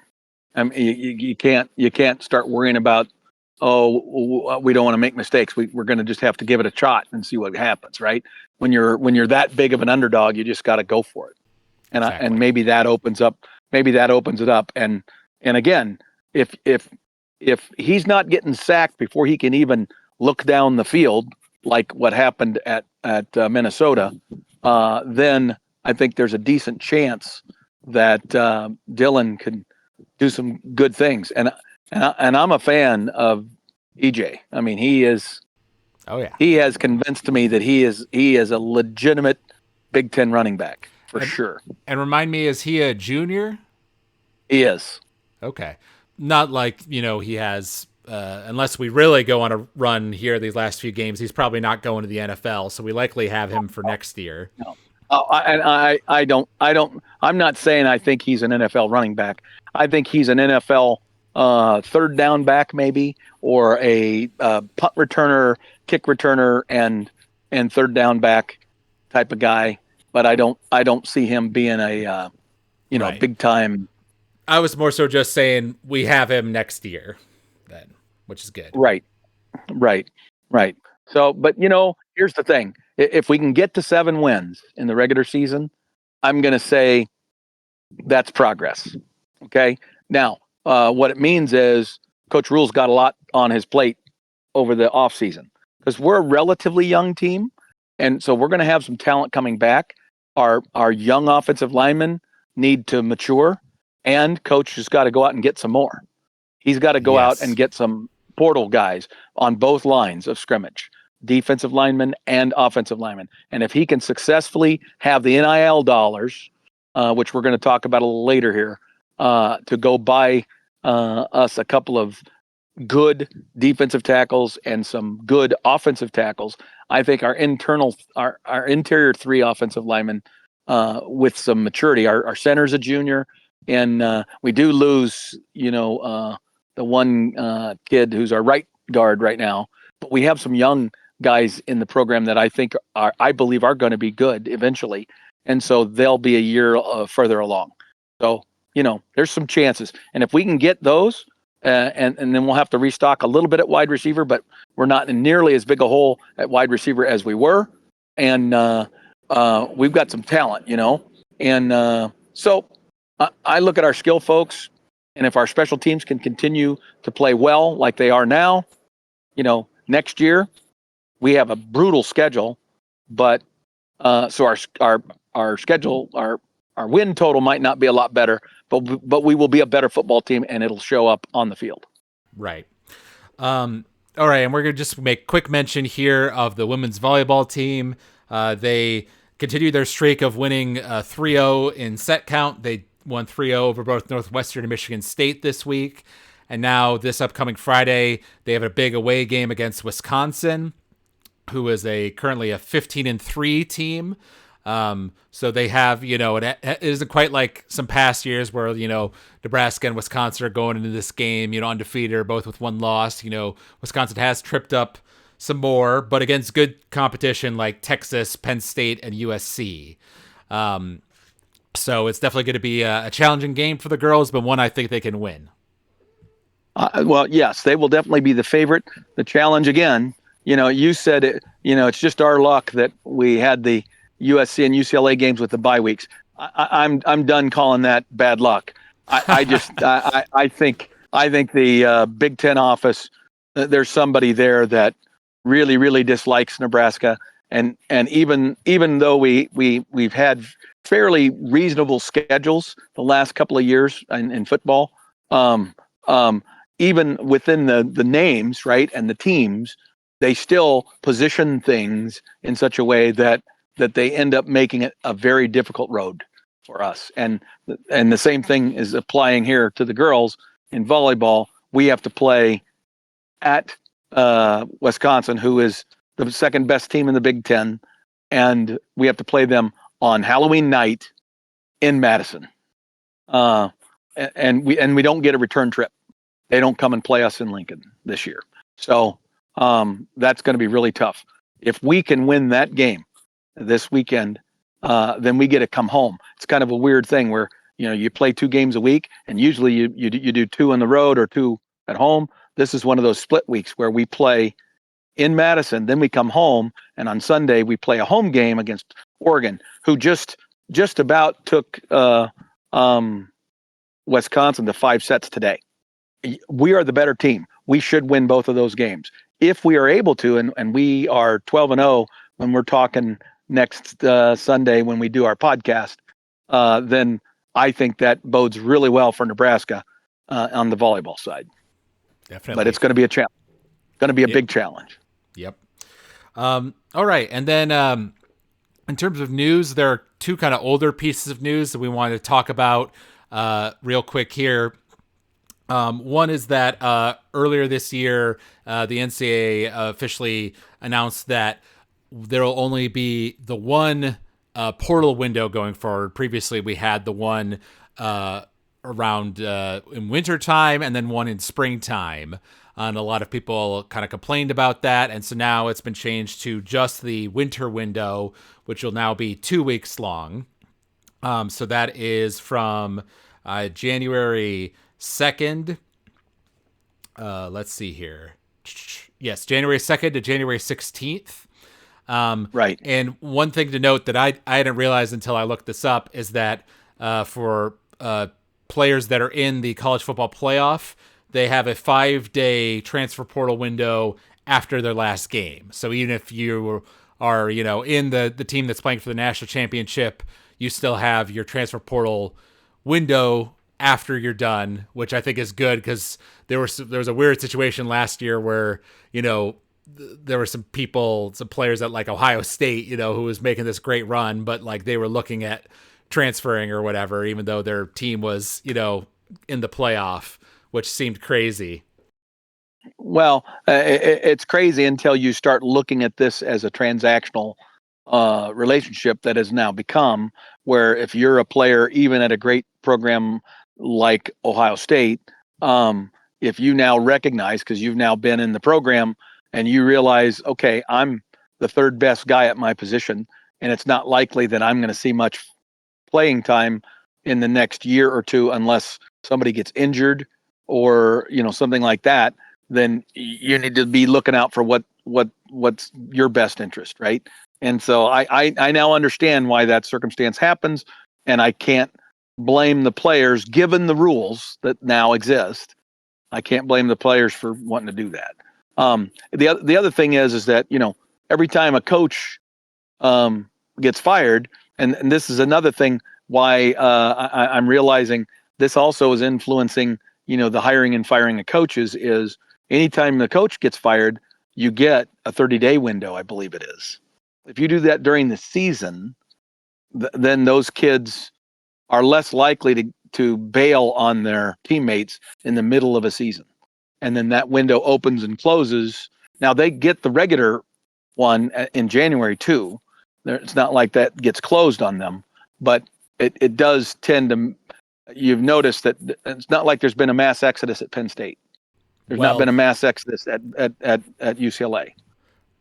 I mean, you can't start worrying about, we don't want to make mistakes. We're going to just have to give it a shot and see what happens, right? When you're that big of an underdog, you just got to go for it. And Exactly. and maybe that opens it up. And again, if he's not getting sacked before he can even look down the field, like what happened at Minnesota, then I think there's a decent chance that Dylan could do some good things. And I'm a fan of EJ. I mean, he is. Oh yeah. He has convinced me that he is a legitimate Big Ten running back for sure. And remind me, is he a junior? He is. Okay. Not like, he has, unless we really go on a run here these last few games, he's probably not going to the NFL. So we likely have him for next year. No. I'm not saying I think he's an NFL running back. I think he's an NFL third down back maybe, or a punt returner, kick returner, and third down back type of guy. But I don't see him being a right. big time. I was more so just saying we have him next year, then, which is good. Right. So, but here's the thing: if we can get to 7 wins in the regular season, I'm going to say that's progress. Okay. Now, what it means is Coach Rule's got a lot on his plate over the offseason because we're a relatively young team. And so we're going to have some talent coming back. Our young offensive linemen need to mature, and Coach has got to go out and get some more. He's got to go out and get some portal guys on both lines of scrimmage, defensive linemen and offensive linemen. And if he can successfully have the NIL dollars, which we're going to talk about a little later here, to go buy us a couple of good defensive tackles and some good offensive tackles, I think our interior 3 offensive linemen with some maturity. Our center's a junior, and we do lose, the one kid who's our right guard right now, but we have some young guys in the program that I believe are going to be good eventually, and so they'll be a year further along. So there's some chances, and if we can get those. And then we'll have to restock a little bit at wide receiver, but we're not in nearly as big a hole at wide receiver as we were. And we've got some talent, And so I look at our skill folks, and if our special teams can continue to play well like they are now, next year we have a brutal schedule, but so our schedule, our win total might not be a lot better, but we will be a better football team, and it'll show up on the field. Right. All right, and we're going to just make quick mention here of the women's volleyball team. They continue their streak of winning 3-0 in set count. They won 3-0 over both Northwestern and Michigan State this week. And now this upcoming Friday, they have a big away game against Wisconsin, who is currently a 15-3 team. So they have, it isn't quite like some past years where, Nebraska and Wisconsin are going into this game, undefeated or both with one loss. Wisconsin has tripped up some more, but against good competition like Texas, Penn State, and USC. So it's definitely going to be a challenging game for the girls, but one I think they can win. Well, yes, they will definitely be the favorite. The challenge again, you said it, it's just our luck that we had the USC and UCLA games with the bye weeks. I'm done calling that bad luck. I think the Big Ten office, there's somebody there that really, really dislikes Nebraska, and even though we've had fairly reasonable schedules the last couple of years in football, even within the names, right, and the teams, they still position things in such a way that they end up making it a very difficult road for us. And the same thing is applying here to the girls in volleyball. We have to play at Wisconsin, who is the second best team in the Big Ten, and we have to play them on Halloween night in Madison. And we don't get a return trip. They don't come and play us in Lincoln this year. So that's going to be really tough. If we can win that game this weekend, then we get to come home. It's kind of a weird thing where, you play 2 games a week, and usually you do 2 on the road or 2 at home. This is one of those split weeks where we play in Madison, then we come home, and on Sunday we play a home game against Oregon, who just about took Wisconsin to 5 sets today. We are the better team. We should win both of those games. If we are able to, and we are 12-0 when we're talking next Sunday when we do our podcast, then I think that bodes really well for Nebraska on the volleyball side. Definitely. But it's going to be a challenge. It's going to be a big challenge. Yep. All right. And then in terms of news, there are 2 kind of older pieces of news that we wanted to talk about real quick here. One is that earlier this year, the NCAA officially announced that there will only be the one portal window going forward. Previously, we had the one around in wintertime and then one in springtime. And a lot of people kind of complained about that. And so now it's been changed to just the winter window, which will now be 2 weeks long. So that is from January 2nd. Let's see here. Yes, January 2nd to January 16th. Right. And one thing to note that I hadn't realized until I looked this up is that for players that are in the college football playoff, they have a 5-day transfer portal window after their last game. So even if you are, in the team that's playing for the national championship, you still have your transfer portal window after you're done, which I think is good because there was a weird situation last year where, there were some players at like Ohio State, who was making this great run, but like they were looking at transferring or whatever, even though their team was, in the playoff, which seemed crazy. Well, it's crazy until you start looking at this as a transactional relationship that has now become, where if you're a player, even at a great program like Ohio State, if you now recognize, because you've now been in the program and you realize, okay, I'm the 3rd best guy at my position, and it's not likely that I'm going to see much playing time in the next year or 2 unless somebody gets injured or something like that, then you need to be looking out for what's your best interest, right? And so I now understand why that circumstance happens, and I can't blame the players given the rules that now exist. I can't blame the players for wanting to do that. The other thing is that every time a coach gets fired, and this is another thing why I'm realizing this also is influencing the hiring and firing of coaches, is anytime the coach gets fired, you get a 30-day window, I believe it is. If you do that during the season, then those kids are less likely to bail on their teammates in the middle of a season. And then that window opens and closes. Now they get the regular one in January too. It's not like that gets closed on them, but it does tend to, you've noticed that it's not like there's been a mass exodus at Penn State. There's not been a mass exodus at UCLA.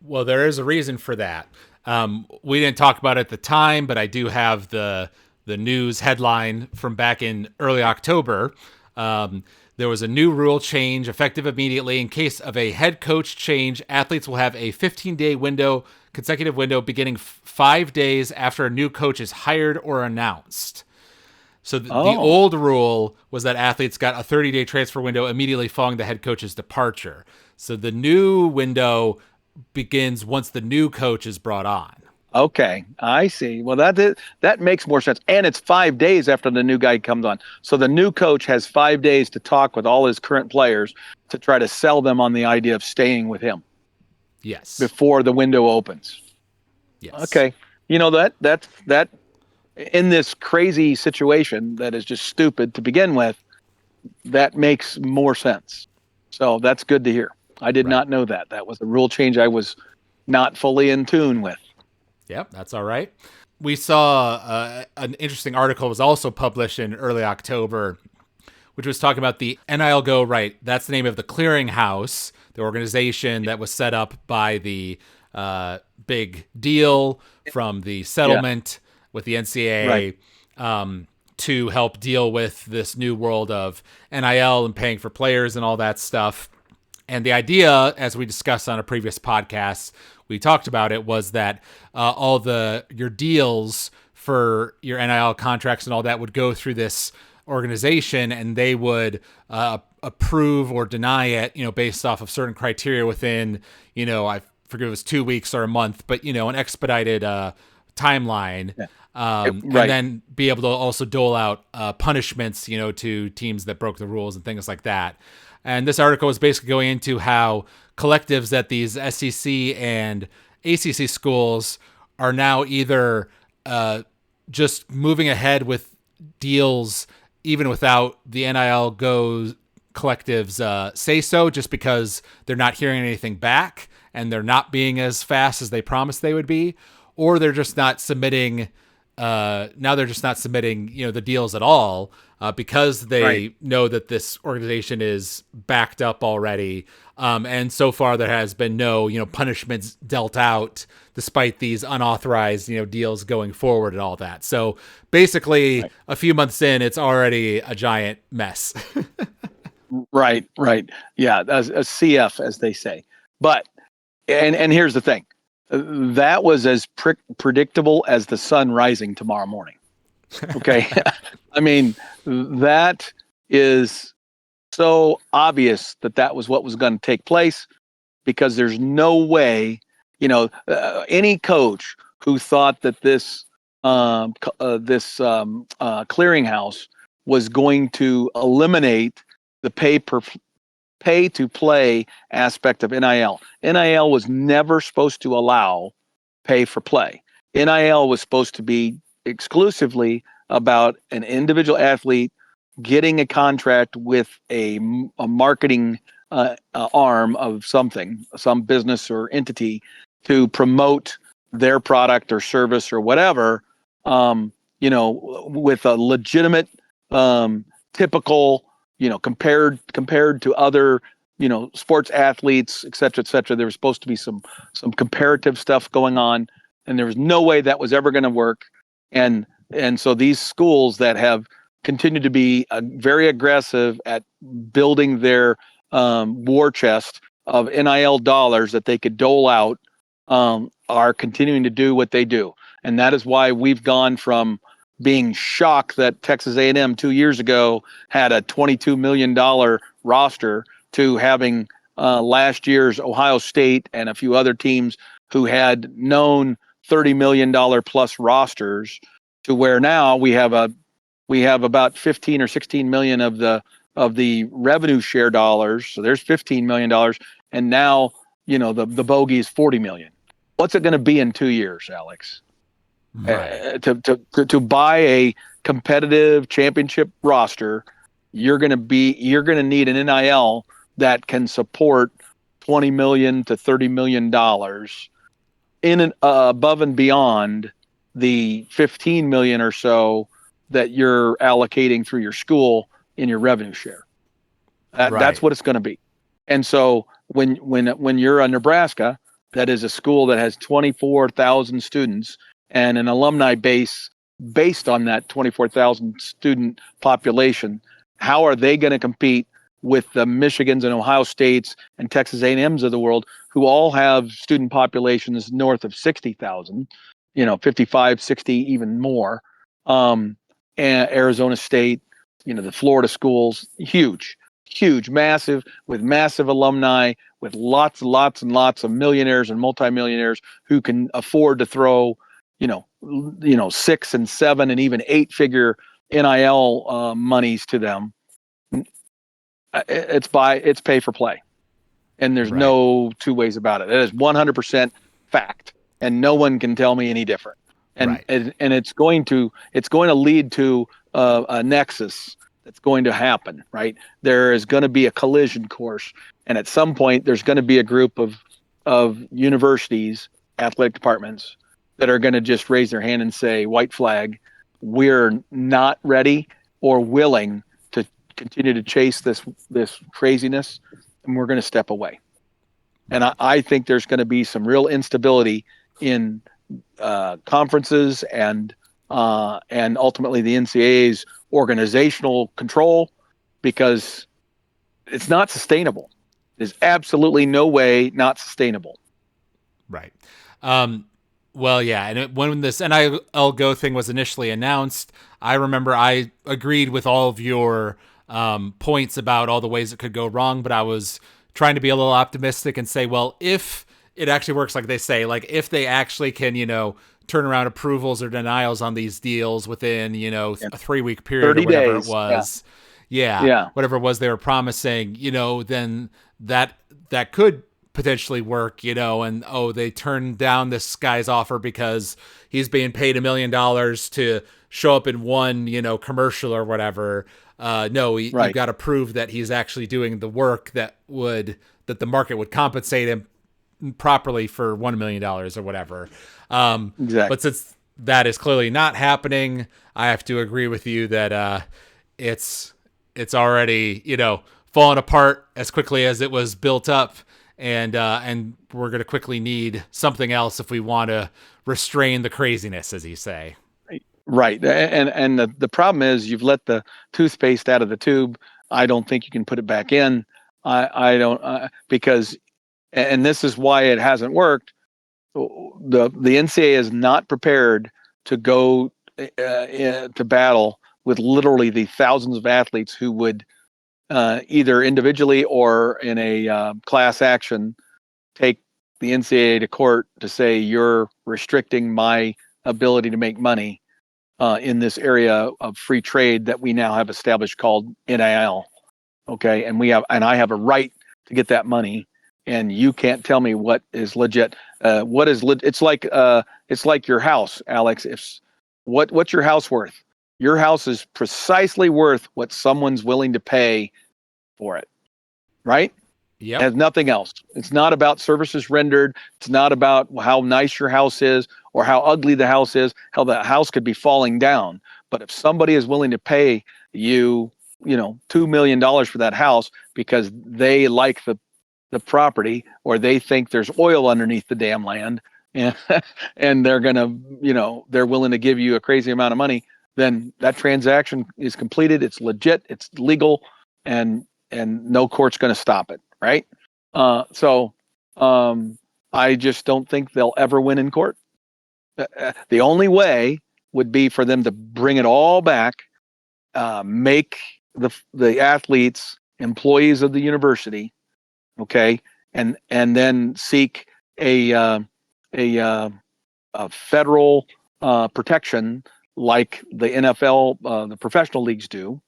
Well, there is a reason for that. We didn't talk about it at the time, but I do have the news headline from back in early October. There was a new rule change effective immediately. In case of a head coach change, athletes will have a 15-day consecutive window beginning 5 days after a new coach is hired or announced. So the old rule was that athletes got a 30-day transfer window immediately following the head coach's departure. So the new window begins once the new coach is brought on. Okay, I see. Well, that makes more sense. And it's 5 days after the new guy comes on. So the new coach has 5 days to talk with all his current players to try to sell them on the idea of staying with him. Yes. before the window opens. Yes. Okay. That in this crazy situation that is just stupid to begin with, that makes more sense. So that's good to hear. I did Right. not know that. That was a rule change I was not fully in tune with. Yep, that's all right. We saw an interesting article was also published in early October, which was talking about the NIL Go Right. That's the name of the clearinghouse, the organization that was set up by the big deal from the Yeah. settlement with the Right. NCAA to help deal with this new world of NIL and paying for players and all that stuff. And the idea, as we discussed on a previous podcast, we talked about it, was that all your deals for your NIL contracts and all that would go through this organization, and they would approve or deny it, based off of certain criteria within, I forget if it was 2 weeks or a month, but an expedited timeline. Yeah. And Right. then be able to also dole out punishments, to teams that broke the rules and things like that. And this article is basically going into how collectives at these SEC and ACC schools are now either just moving ahead with deals even without the NIL Go collectives say so, just because they're not hearing anything back and they're not being as fast as they promised they would be, or they're just not submitting. Now they're just not submitting, the deals at all because they Right. know that this organization is backed up already. And so far there has been no, punishments dealt out despite these unauthorized, deals going forward and all that. So basically Right. a few months in, it's already a giant mess. Right. Right. Yeah. As a CF, as they say. But and here's the thing. That was as predictable as the sun rising tomorrow morning. Okay. I mean, that is so obvious that that was what was going to take place, because there's no way, any coach who thought that this clearinghouse was going to eliminate the pay to play aspect of NIL. NIL was never supposed to allow pay for play. NIL was supposed to be exclusively about an individual athlete getting a contract with a marketing arm of something, some business or entity, to promote their product or service or whatever, with a legitimate, typical, compared to other, sports athletes, et cetera, et cetera. There was supposed to be some comparative stuff going on, and there was no way that was ever going to work. And so these schools that have continued to be very aggressive at building their war chest of NIL dollars that they could dole out, are continuing to do what they do. And that is why we've gone from being shocked that Texas A&M 2 years ago had a $22 million roster to having last year's Ohio State and a few other teams who had known $30 million plus rosters, to where now we have about 15 or 16 million of the revenue share dollars. So there's $15 million. And now, the bogey is 40 million. What's it going to be in 2 years, Alex? Right. To buy a competitive championship roster, you're going to need an NIL that can support 20 million to 30 million dollars above and beyond the 15 million or so that you're allocating through your school in your revenue share. That's Right. what it's going to be. And so when you're a Nebraska, that is a school that has 24,000 students and an alumni base based on that 24,000 student population, how are they going to compete with the Michigans and Ohio States and Texas A&Ms of the world, who all have student populations north of 60,000, 55, 60, even more? And Arizona State, the Florida schools, huge, massive, with massive alumni, with lots and lots of millionaires and multimillionaires who can afford to throw, 6 and 7 and even 8-figure NIL monies to them. It's pay for play. And there's Right. no two ways about it. It is 100% fact, and no one can tell me any different. Right. And it's going to lead to a nexus that's going to happen, right? There is going to be a collision course, and at some point, there's going to be a group of universities, athletic departments, that are going to just raise their hand and say, "White flag, we're not ready or willing to continue to chase this craziness, and we're going to step away." And I think there's going to be some real instability in conferences and ultimately the NCAA's organizational control, because it's not sustainable. There's absolutely no way not sustainable. Right. Well, yeah, and when this NIL Go thing was initially announced, I remember I agreed with all of your points about all the ways it could go wrong, but I was trying to be a little optimistic and say, well, if it actually works like they say, like if they actually can, turn around approvals or denials on these deals within, a 3-week period or 30 whatever days. it was. Yeah. Whatever it was they were promising, then that could potentially work, and they turned down this guy's offer because he's being paid $1 million to show up in one, commercial or whatever. No, you've got to prove that he's actually doing the work that the market would compensate him properly for $1 million or whatever. Exactly. But since that is clearly not happening, I have to agree with you that it's already fallen apart as quickly as it was built up, and we're going to quickly need something else if we want to restrain the craziness, as you say. Right. And the problem is you've let the toothpaste out of the tube. I don't think you can put it back in. I don't because, and this is why it hasn't worked. The NCAA is not prepared to go to battle with literally the thousands of athletes who would either individually or in a class action take the NCAA to court to say you're restricting my ability to make money in this area of free trade that we now have established called NIL. Okay, and I have a right to get that money, and you can't tell me what is legit. It's like your house, Alex. What's your house worth? Your house is precisely worth what someone's willing to pay for it, right? Yep. It has nothing else. It's not about services rendered. It's not about how nice your house is or how ugly the house is, how the house could be falling down. But if somebody is willing to pay you, $2 million for that house because they like the property or they think there's oil underneath the damn land, and and they're they're willing to give you a crazy amount of money, then that transaction is completed. It's legit. It's legal, and no court's going to stop it. Right. So I just don't think they'll ever win in court. The only way would be for them to bring it all back, make the athletes employees of the university, okay, and then seek a federal protection like the NFL, the professional leagues do,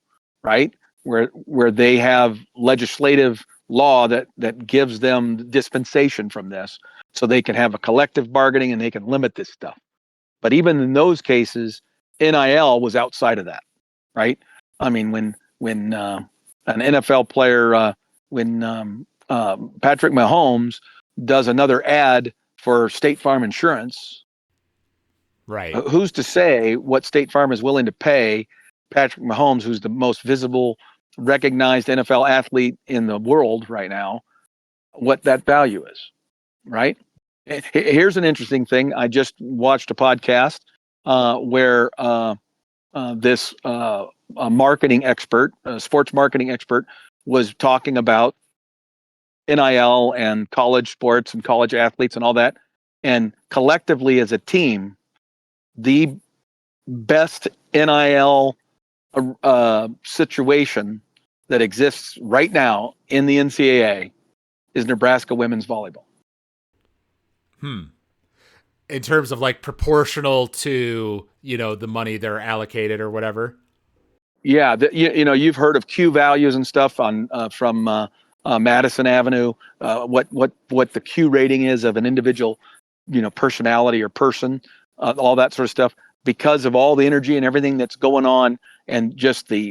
right? Where they have legislative law that gives them dispensation from this, so they can have a collective bargaining and they can limit this stuff. But even in those cases, NIL was outside of that, right? I mean, when an NFL player, when Patrick Mahomes does another ad for State Farm Insurance, right? Who's to say what State Farm is willing to pay Patrick Mahomes, who's the most visible, recognized NFL athlete in the world right now, what that value is, right? Here's an interesting thing. I just watched a podcast where this a marketing expert, a sports marketing expert, was talking about NIL and college sports and college athletes and all that. And collectively as a team, the best NIL situation that exists right now in the NCAA is Nebraska women's volleyball. In terms of like proportional to, the money they're allocated or whatever. Yeah. You've heard of Q values and stuff on from Madison Avenue, what the Q rating is of an individual, personality or person, all that sort of stuff, because of all the energy and everything that's going on, and just I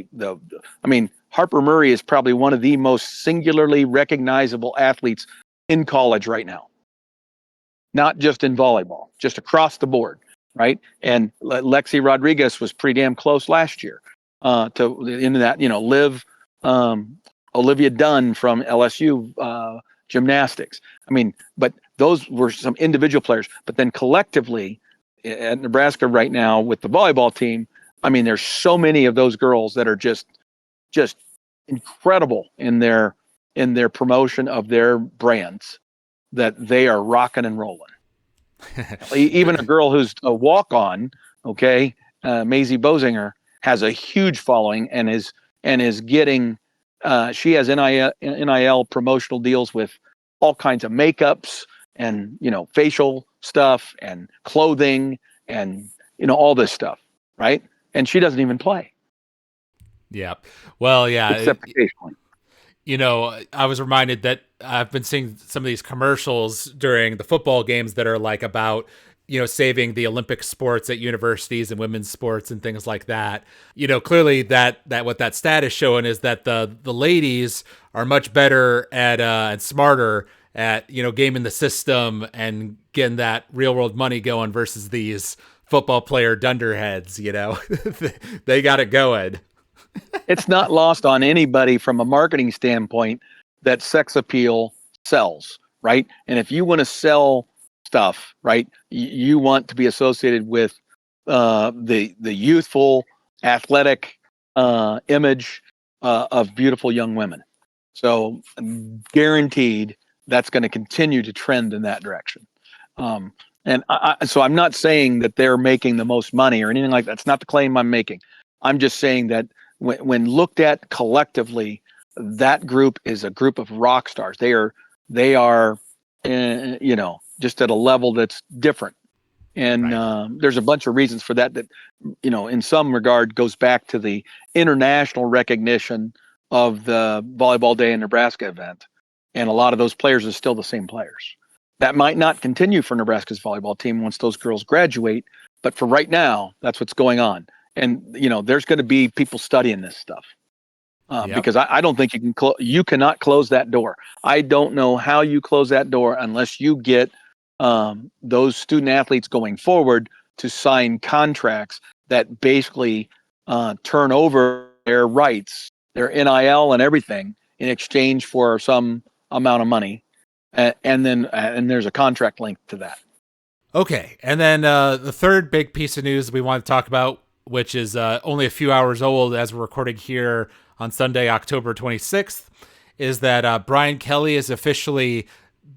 mean, Harper Murray is probably one of the most singularly recognizable athletes in college right now, not just in volleyball, just across the board, right? And Lexi Rodriguez was pretty damn close last year to into that. Liv Olivia Dunn from LSU gymnastics. I mean, but those were some individual players. But then collectively at Nebraska right now with the volleyball team, I mean, there's so many of those girls that are just incredible in their promotion of their brands, that they are rocking and rolling. Even a girl who's a walk-on, okay, Maisie Bozinger, has a huge following and is getting. She has NIL promotional deals with all kinds of makeups and facial stuff and clothing and all this stuff, right? And she doesn't even play. Yeah. Well, yeah. Except occasionally. I was reminded that I've been seeing some of these commercials during the football games that are like about, saving the Olympic sports at universities and women's sports and things like that. Clearly that what that stat is showing is that the ladies are much better at and smarter at, gaming the system and getting that real world money going versus these football player dunderheads, they got it going. It's not lost on anybody from a marketing standpoint that sex appeal sells, right? And if you want to sell stuff, right, you want to be associated with the youthful, athletic image of beautiful young women. So guaranteed that's going to continue to trend in that direction. So I'm not saying that they're making the most money or anything like that. That's not the claim I'm making. I'm just saying that when looked at collectively, that group is a group of rock stars. They are, just at a level that's different. And right. There's a bunch of reasons for that, in some regard goes back to the international recognition of the Volleyball Day in Nebraska event. And a lot of those players are still the same players. That might not continue for Nebraska's volleyball team once those girls graduate, but for right now, that's what's going on. And there's going to be people studying this stuff because I don't think you cannot close that door. I don't know how you close that door unless you get those student athletes going forward to sign contracts that basically turn over their rights, their NIL and everything in exchange for some amount of money, and then there's a contract linked to that. Okay, and then the third big piece of news we want to talk about, which is only a few hours old as we're recording here on Sunday, October 26th, is that Brian Kelly has officially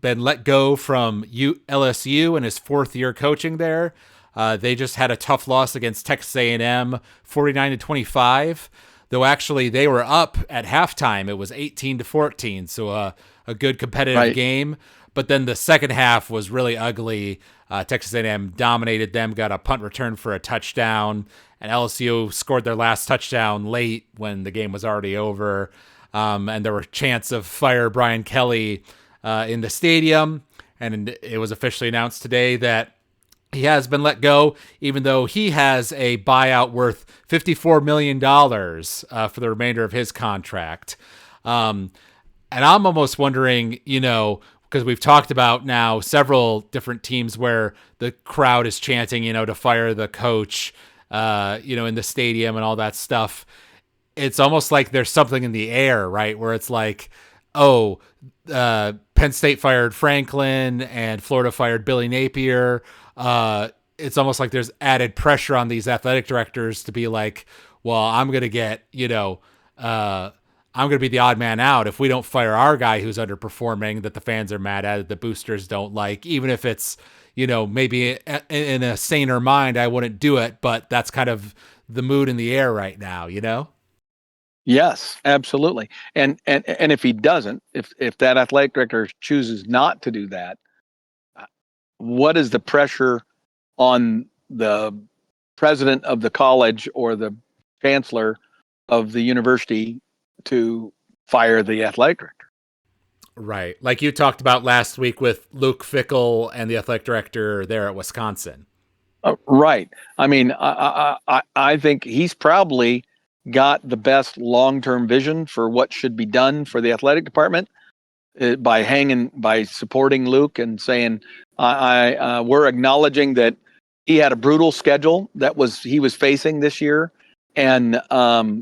been let go from LSU in his fourth year coaching there. They just had a tough loss against Texas A&M, 49-25, though actually they were up at halftime. It was 18-14, so a good competitive game. But then the second half was really ugly. Texas A&M dominated them, got a punt return for a touchdown, and LSU scored their last touchdown late when the game was already over. And there were chants of fire Brian Kelly in the stadium. And it was officially announced today that he has been let go, even though he has a buyout worth $54 million for the remainder of his contract. And I'm almost wondering, because we've talked about now several different teams where the crowd is chanting, to fire the coach, in the stadium and all that stuff. It's almost like there's something in the air, right? Where it's like, Penn State fired Franklin and Florida fired Billy Napier. It's almost like there's added pressure on these athletic directors to be like, well, I'm going to get, I'm going to be the odd man out if we don't fire our guy who's underperforming, that the fans are mad at, the boosters don't like, even if it's, maybe in a saner mind, I wouldn't do it, but that's kind of the mood in the air right now, Yes, absolutely. And if he doesn't, if that athletic director chooses not to do that, what is the pressure on the president of the college or the chancellor of the university to fire the athletic director? Right. Like you talked about last week with Luke Fickell and the athletic director there at Wisconsin. Right. I mean, I think he's probably got the best long-term vision for what should be done for the athletic department by supporting Luke and saying, we're acknowledging that he had a brutal schedule he was facing this year, and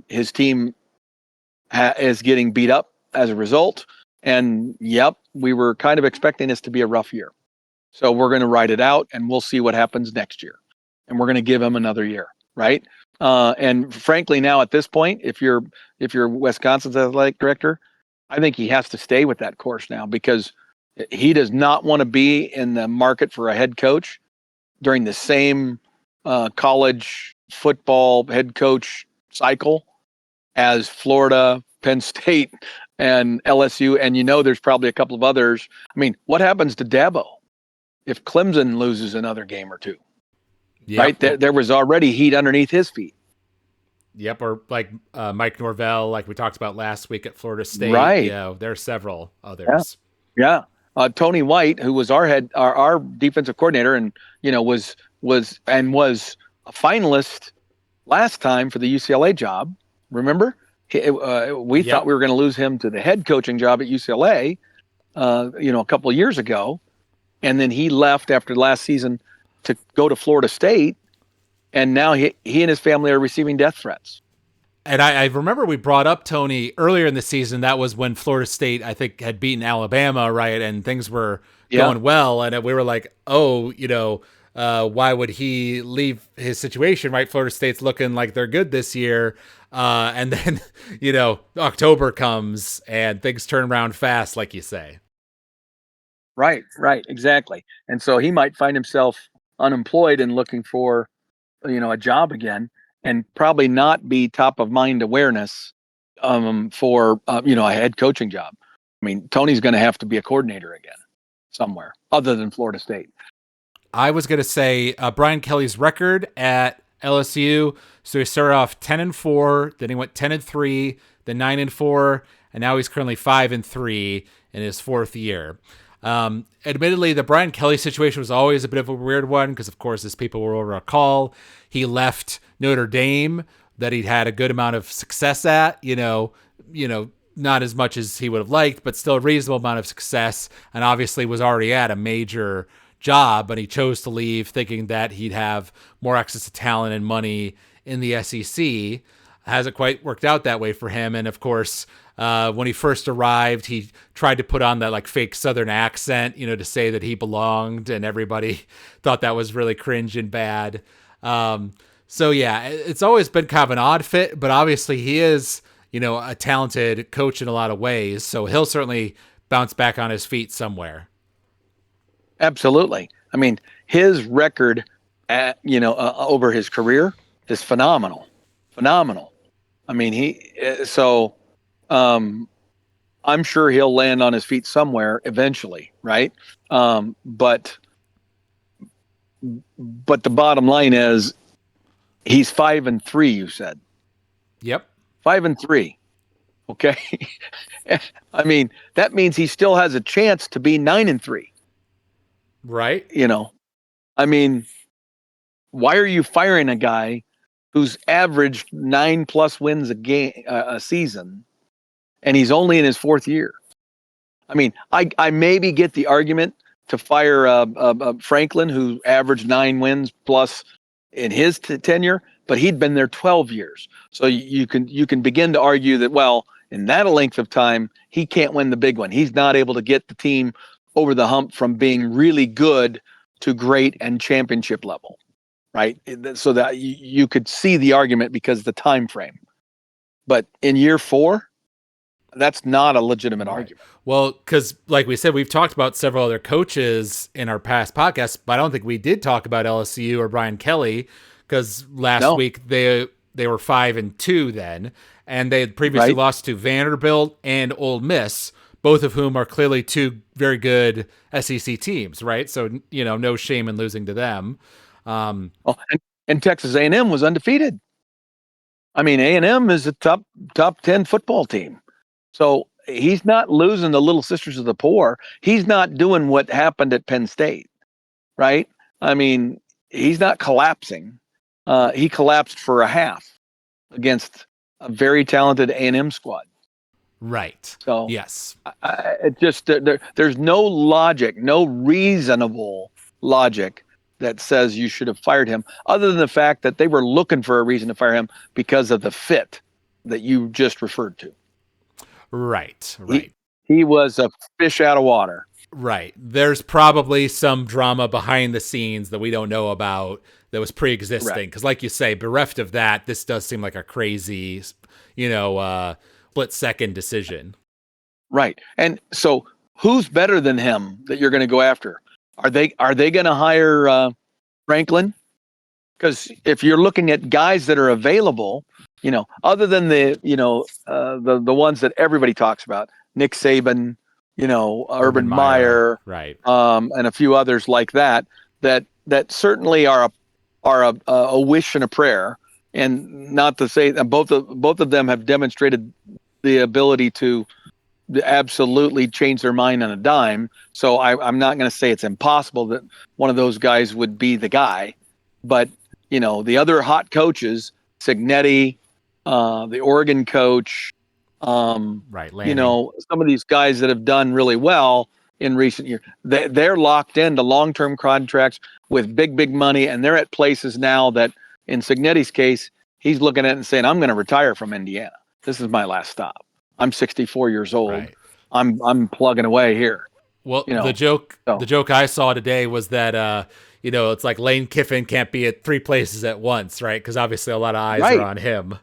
his team is getting beat up as a result. And yep, we were kind of expecting this to be a rough year. So we're going to ride it out and we'll see what happens next year. And we're going to give him another year. Right. And frankly, now at this point, if you're Wisconsin's athletic director, I think he has to stay with that course now, because he does not want to be in the market for a head coach during the same college football head coach cycle as Florida, Penn State, and LSU. And there's probably a couple of others. I mean, what happens to Dabo if Clemson loses another game or two? Yep. Right? There was already heat underneath his feet. Yep, or like Mike Norvell, like we talked about last week at Florida State. Right. There are several others. Yeah. Tony White, who was our defensive coordinator, and was a finalist last time for the UCLA job. Remember? We thought we were going to lose him to the head coaching job at UCLA, a couple of years ago. And then he left after last season to go to Florida State. And now he and his family are receiving death threats. And I remember we brought up Tony earlier in the season. That was when Florida State, I think, had beaten Alabama, right? And things were going well. And we were like, why would he leave his situation, right? Florida State's looking like they're good this year. And then, October comes and things turn around fast, like you say. Right, exactly. And so he might find himself unemployed and looking for, a job again, and probably not be top of mind awareness for, a head coaching job. I mean, Tony's going to have to be a coordinator again somewhere other than Florida State. I was going to say Brian Kelly's record at LSU. So he started off 10-4, then he went 10-3, then 9-4, and now he's currently 5-3 in his fourth year. Admittedly, the Brian Kelly situation was always a bit of a weird one because, of course, as people will recall, he left Notre Dame that he'd had a good amount of success at, not as much as he would have liked, but still a reasonable amount of success, and obviously was already at a major job, but he chose to leave thinking that he'd have more access to talent and money in the SEC. Hasn't quite worked out that way for him. And of course, when he first arrived, he tried to put on that like fake Southern accent, to say that he belonged, and everybody thought that was really cringe and bad. So yeah, it's always been kind of an odd fit, but obviously he is, a talented coach in a lot of ways. So he'll certainly bounce back on his feet somewhere. Absolutely. I mean, his record over his career is phenomenal. I mean, I'm sure he'll land on his feet somewhere eventually, right? But the bottom line is he's 5-3, you said. Yep. 5-3. Okay. I mean, that means he still has a chance to be 9-3. Right. I mean, why are you firing a guy who's averaged 9+ wins a season, and he's only in his fourth year? I mean, I maybe get the argument to fire Franklin, who averaged 9 wins plus in his tenure, but he'd been there 12 years. So you can begin to argue that, well, in that length of time, he can't win the big one. He's not able to get the team over the hump from being really good to great and championship level, right? So that you could see the argument because of the time frame. But in year 4, that's not a legitimate argument. Well, because like we said, we've talked about several other coaches in our past podcasts, but I don't think we did talk about LSU or Brian Kelly, because last week they were 5-2 then, and they had previously lost to Vanderbilt and Ole Miss, both of whom are clearly two very good SEC teams, right? So, no shame in losing to them. And Texas A&M was undefeated. I mean, A&M is a top 10 football team. So he's not losing the Little Sisters of the Poor. He's not doing what happened at Penn State, right? I mean, he's not collapsing. He collapsed for a half against a very talented A&M squad. Right. So Yes. it just there's no logic, no reasonable logic that says you should have fired him, other than the fact that they were looking for a reason to fire him because of the fit that you just referred to. Right. Right. He was a fish out of water. Right. There's probably some drama behind the scenes that we don't know about that was pre-existing. Because like you say, bereft of that, this does seem like a crazy, split second decision. Right. And so who's better than him that you're going to go after? Are they going to hire Franklin? Because if you're looking at guys that are available, other than the ones that everybody talks about, Nick Saban, Urban Meyer, right, and a few others like that certainly are a wish and a prayer. And not to say that both of them have demonstrated the ability to absolutely change their mind on a dime. So I'm not going to say it's impossible that one of those guys would be the guy, but the other hot coaches, Signetti, the Oregon coach, right, some of these guys that have done really well in recent years, they're locked into long-term contracts with big money, and they're at places now that, in Signetti's case, he's looking at it and saying, "I'm going to retire from Indiana. This is my last stop. I'm 64 years old. Right. I'm plugging away here." Well, the joke I saw today was that it's like Lane Kiffin can't be at three places at once, right? Because obviously a lot of eyes are on him.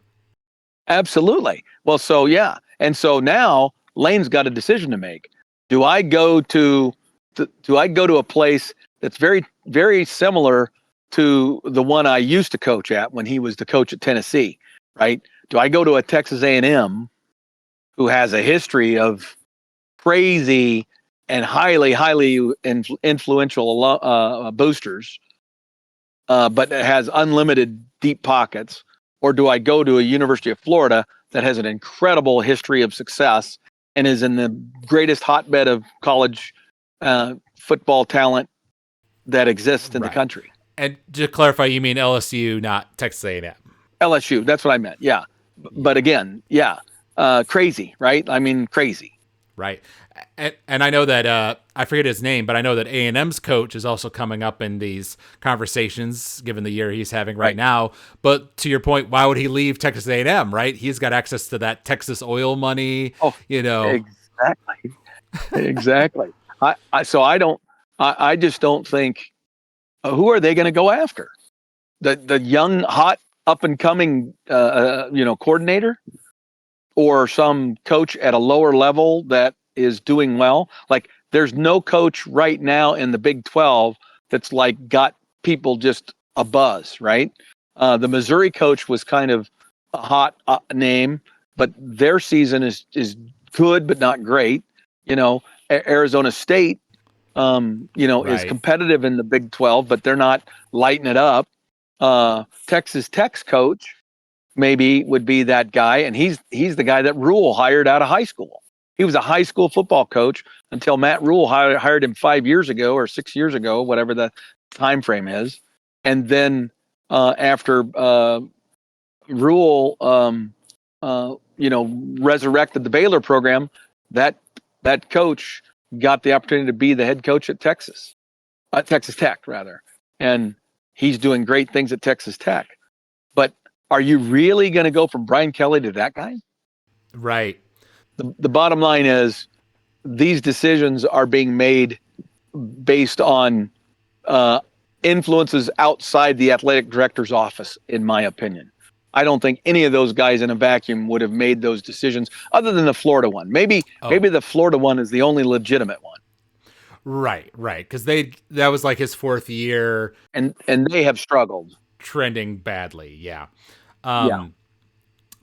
Absolutely. Well, so yeah, and so now Lane's got a decision to make. Do I go to a place that's very, very similar to the one I used to coach at when he was the coach at Tennessee, right? Do I go to a Texas A&M who has a history of crazy and highly influential boosters, but it has unlimited deep pockets? Or do I go to a University of Florida that has an incredible history of success and is in the greatest hotbed of college football talent that exists in the country? And to clarify, you mean LSU, not Texas A&M? LSU, that's what I meant. Yeah. But again, crazy, right? I mean, crazy. Right. And I know that, I forget his name, but I know that A&M's coach is also coming up in these conversations, given the year he's having right now. But to your point, why would he leave Texas A&M, right? He's got access to that Texas oil money, Exactly. Exactly. I just don't think, who are they going to go after? The young, hot, up and coming, coordinator, or some coach at a lower level that is doing well? Like, there's no coach right now in the Big 12 that's like got people just a buzz, right? The Missouri coach was kind of a hot name, but their season is good but not great. Arizona State, is competitive in the Big 12, but they're not lighting it up. Texas Tech's coach maybe would be that guy, and he's the guy that Rule hired out of high school. He was a high school football coach until Matt Rule hired him 5 years ago or 6 years ago, whatever the time frame is. And then after Rule, resurrected the Baylor program, that coach got the opportunity to be the head coach at Texas Tech rather, and he's doing great things at Texas Tech. But are you really going to go from Brian Kelly to that guy? Right. The bottom line is, these decisions are being made based on influences outside the athletic director's office, in my opinion. I don't think any of those guys in a vacuum would have made those decisions, other than the Florida one. Maybe the Florida one is the only legitimate one. Right. Because that was like his fourth year, and they have struggled, trending badly. Yeah.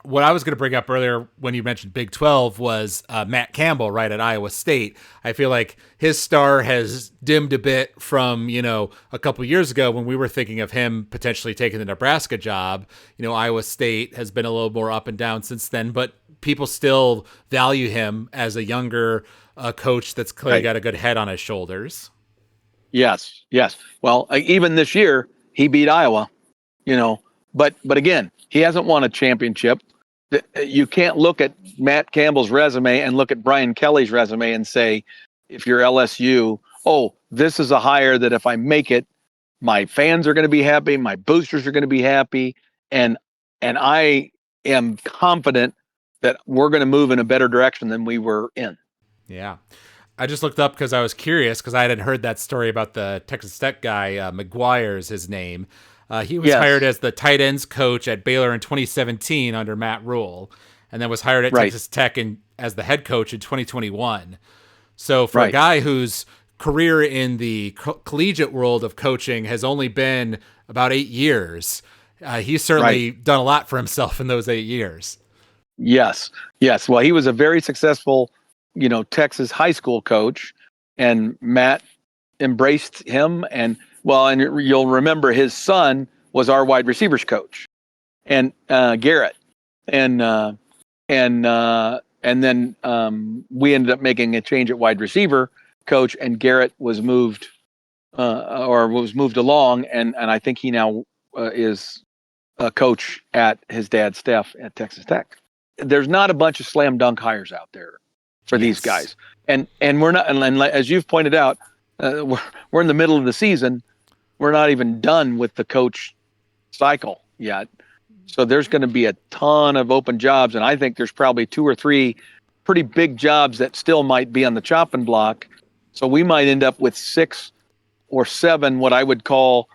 what I was going to bring up earlier when you mentioned Big 12 was Matt Campbell, right, at Iowa State. I feel like his star has dimmed a bit from, a couple years ago when we were thinking of him potentially taking the Nebraska job. Iowa State has been a little more up and down since then, but people still value him as a younger coach that's clearly got a good head on his shoulders. Yes. Well, even this year, he beat Iowa, but again, he hasn't won a championship. You can't look at Matt Campbell's resume and look at Brian Kelly's resume and say, if you're LSU, oh, this is a hire that if I make it, my fans are going to be happy, my boosters are going to be happy, and I am confident that we're going to move in a better direction than we were in. Yeah. I just looked up because I was curious because I hadn't heard that story about the Texas Tech guy, McGuire's his name. He was hired as the tight ends coach at Baylor in 2017 under Matt Rule, and then was hired at Texas Tech as the head coach in 2021. So for a guy whose career in the collegiate world of coaching has only been about 8 years, he's certainly done a lot for himself in those 8 years. Yes. Well, he was a very successful, Texas high school coach, and Matt embraced him. And you'll remember his son was our wide receivers coach, and Garrett, and then we ended up making a change at wide receiver coach, and Garrett was moved along, and I think he now is a coach at his dad's staff at Texas Tech. There's not a bunch of slam dunk hires out there for these guys, and we're not. And as you've pointed out, we're in the middle of the season. We're not even done with the coach cycle yet. So there's going to be a ton of open jobs. And I think there's probably 2 or 3 pretty big jobs that still might be on the chopping block. So we might end up with 6 or 7, what I would call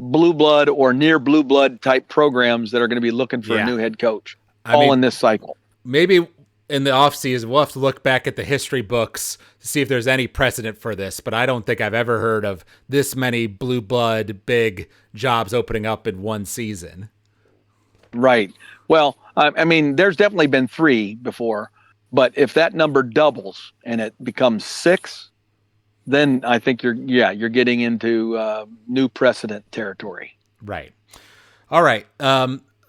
blue blood or near blue blood type programs that are going to be looking for a new head coach in this cycle. Maybe in the offseason, we'll have to look back at the history books to see if there's any precedent for this, but I don't think I've ever heard of this many blue blood big jobs opening up in one season. Right. Well, there's definitely been 3 before, but if that number doubles and it becomes 6, then I think you're getting into new precedent territory. Right. All right.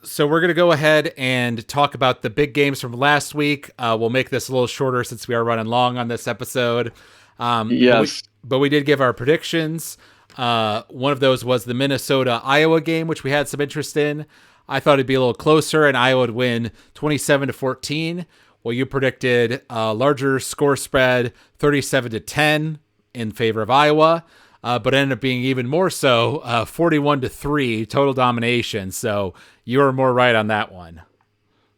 So we're going to go ahead and talk about the big games from last week. We'll make this a little shorter since we are running long on this episode. Yes. But we did give our predictions. One of those was the Minnesota-Iowa game, which we had some interest in. I thought it'd be a little closer, and Iowa would win 27-14. Well, you predicted a larger score spread, 37-10 in favor of Iowa. But ended up being even more so, 41-3 total domination. So you were more right on that one.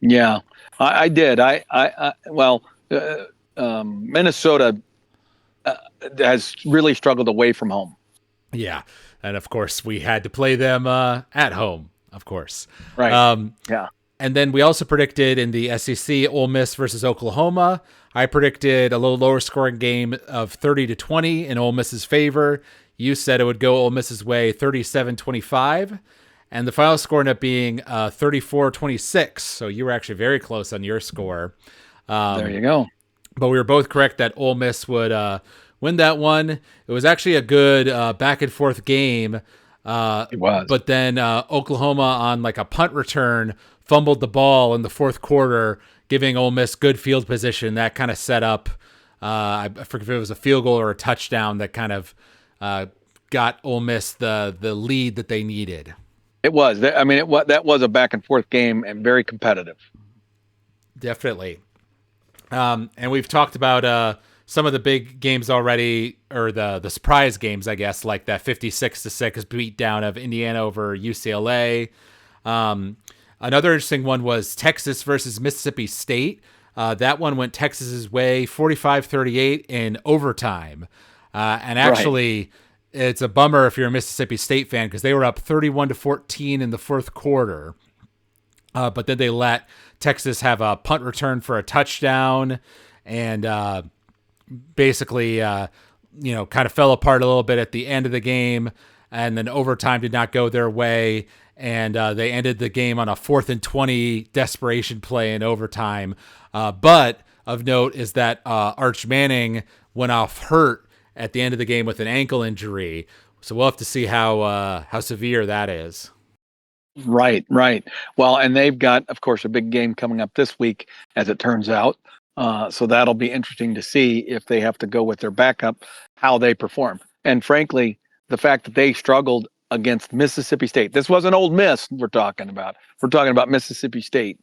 Yeah, I did. Minnesota has really struggled away from home. Yeah, and of course we had to play them at home, of course. Right. Yeah. And then we also predicted in the SEC, Ole Miss versus Oklahoma. I predicted a little lower scoring game of 30-20 in Ole Miss's favor. You said it would go Ole Miss's way, 37-25. And the final score ended up being 34-26. So you were actually very close on your score. There you go. But we were both correct that Ole Miss would win that one. It was actually a good back and forth game. It was. But then Oklahoma on like a punt return fumbled the ball in the fourth quarter, giving Ole Miss good field position. That kind of set up, I forget if it was a field goal or a touchdown that kind of got Ole Miss the lead that they needed. It was. That was a back and forth game and very competitive. Definitely. And we've talked about some of the big games already, or the surprise games, I guess, like that 56-6 beatdown of Indiana over UCLA. Another interesting one was Texas versus Mississippi State. That one went Texas's way, 45-38 in overtime. And actually, it's a bummer if you're a Mississippi State fan because they were up 31-14 in the fourth quarter. But then they let Texas have a punt return for a touchdown, and basically, kind of fell apart a little bit at the end of the game. And then overtime did not go their way. and they ended the game on a 4th and 20 desperation play in overtime. But of note is that Arch Manning went off hurt at the end of the game with an ankle injury. So we'll have to see how severe that is. Right. Well, and they've got, of course, a big game coming up this week, as it turns out. So that'll be interesting to see if they have to go with their backup, how they perform. And frankly, the fact that they struggled against Mississippi State, this wasn't Ole Miss we're talking about. We're talking about Mississippi State,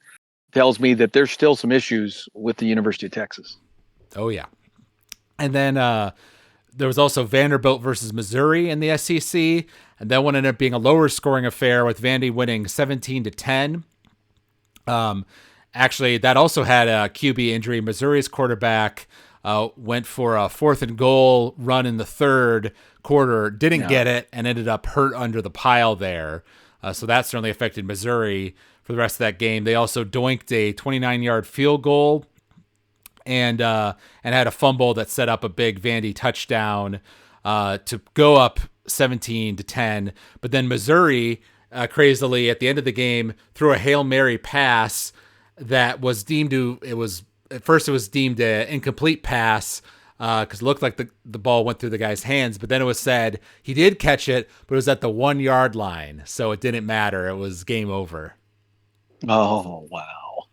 tells me that there's still some issues with the University of Texas. Oh, yeah. And then there was also Vanderbilt versus Missouri in the SEC. And that one ended up being a lower scoring affair with Vandy winning 17-10. Actually, that also had a QB injury. Missouri's quarterback went for a 4th and goal run in the third quarter, didn't get it, and ended up hurt under the pile there. So that certainly affected Missouri for the rest of that game. They also doinked a 29-yard field goal and had a fumble that set up a big Vandy touchdown to go up 17-10. But then Missouri, crazily, at the end of the game, threw a Hail Mary pass that was deemed at first it was deemed an incomplete pass because it looked like the ball went through the guy's hands, but then it was said he did catch it, but it was at the 1 yard line, so it didn't matter. It was game over. Oh, wow.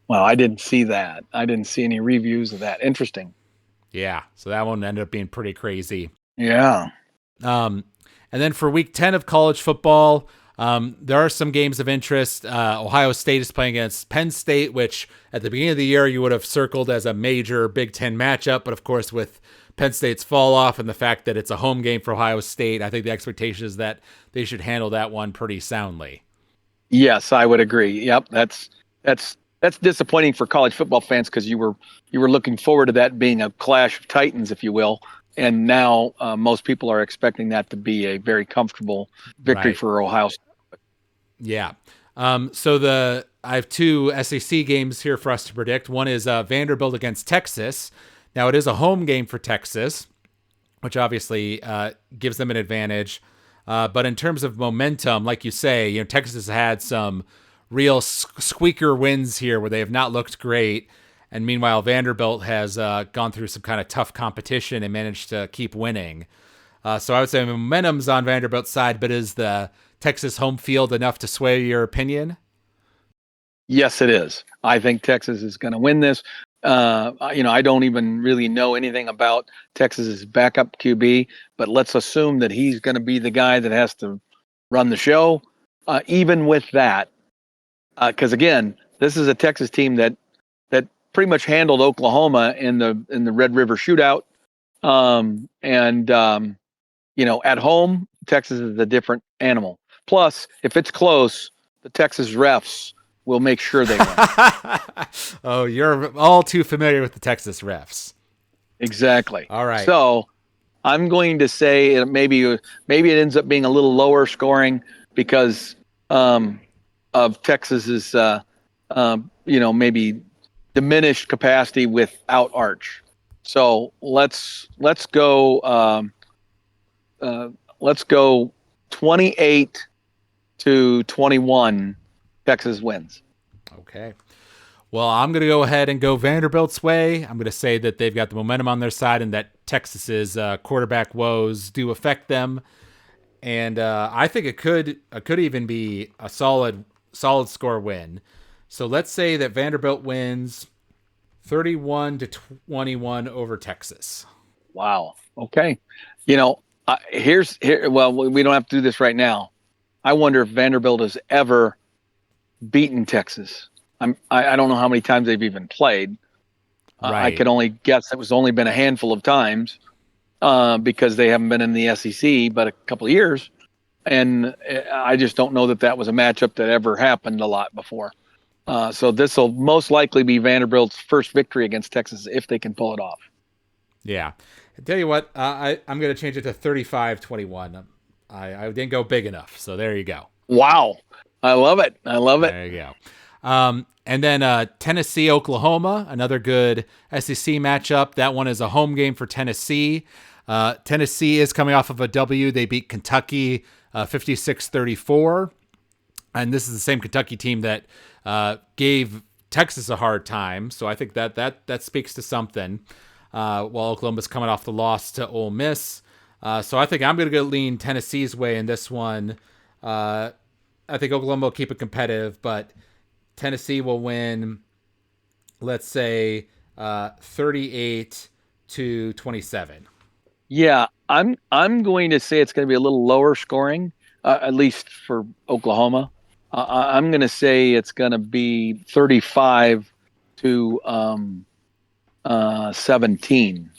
Well, I didn't see that. I didn't see any reviews of that. Interesting. Yeah, so that one ended up being pretty crazy. Yeah. And then for week 10 of college football, there are some games of interest. Ohio State is playing against Penn State, which at the beginning of the year you would have circled as a major Big Ten matchup. But of course, with Penn State's fall off and the fact that it's a home game for Ohio State, I think the expectation is that they should handle that one pretty soundly. Yes, I would agree. Yep, that's disappointing for college football fans because you were looking forward to that being a clash of titans, if you will. And now most people are expecting that to be a very comfortable victory for Ohio State. Yeah. So I have two SEC games here for us to predict. One is Vanderbilt against Texas. Now it is a home game for Texas, which obviously gives them an advantage. But in terms of momentum, like you say, Texas has had some real squeaker wins here where they have not looked great. And meanwhile, Vanderbilt has gone through some kind of tough competition and managed to keep winning. So I would say momentum's on Vanderbilt's side, but is the Texas home field enough to sway your opinion? Yes, it is. I think Texas is going to win this. I don't even really know anything about Texas's backup QB, but let's assume that he's going to be the guy that has to run the show. Even with that, because again, this is a Texas team that pretty much handled Oklahoma in the Red River Shootout, at home, Texas is a different animal. Plus, if it's close, the Texas refs will make sure they win. Oh, you're all too familiar with the Texas refs. Exactly. All right. So I'm going to say maybe it ends up being a little lower scoring because of Texas's maybe diminished capacity without Arch. So let's go 28-21. Texas wins. Okay. Well, I'm going to go ahead and go Vanderbilt's way. I'm going to say that they've got the momentum on their side and that Texas's quarterback woes do affect them. And I think it could even be a solid score win. So let's say that Vanderbilt wins 31-21 over Texas. Wow. Okay. We don't have to do this right now. I wonder if Vanderbilt has ever beaten Texas. I don't know how many times they've even played. Right. I could only guess it was only been a handful of times because they haven't been in the SEC but a couple of years. And I just don't know that was a matchup that ever happened a lot before. So this will most likely be Vanderbilt's first victory against Texas if they can pull it off. Yeah. I tell you what, I'm going to change it to 35-21. I didn't go big enough, so there you go. Wow. I love it. There you go. And then Tennessee, Oklahoma, another good SEC matchup. That one is a home game for Tennessee. Tennessee is coming off of a W. They beat Kentucky 56-34. And this is the same Kentucky team that gave Texas a hard time. So I think that speaks to something. While Oklahoma's coming off the loss to Ole Miss. So I think I'm going to lean Tennessee's way in this one. I think Oklahoma will keep it competitive, but Tennessee will win, let's say, 38-27. Yeah, I'm going to say it's going to be a little lower scoring, at least for Oklahoma. I'm going to say it's going to be 35 to 17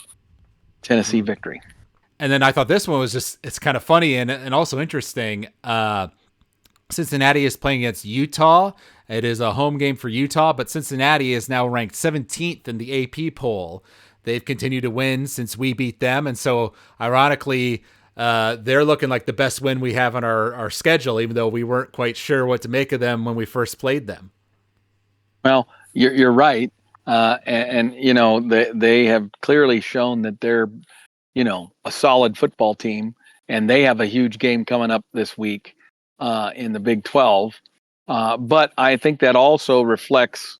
Tennessee victory. And then I thought this one was it's kind of funny and also interesting. Cincinnati is playing against Utah. It is a home game for Utah, but Cincinnati is now ranked 17th in the AP poll. They've continued to win since we beat them. And so ironically, they're looking like the best win we have on our schedule, even though we weren't quite sure what to make of them when we first played them. Well, you're right. And they have clearly shown that they're, a solid football team, and they have a huge game coming up this week in the Big 12. But I think that also reflects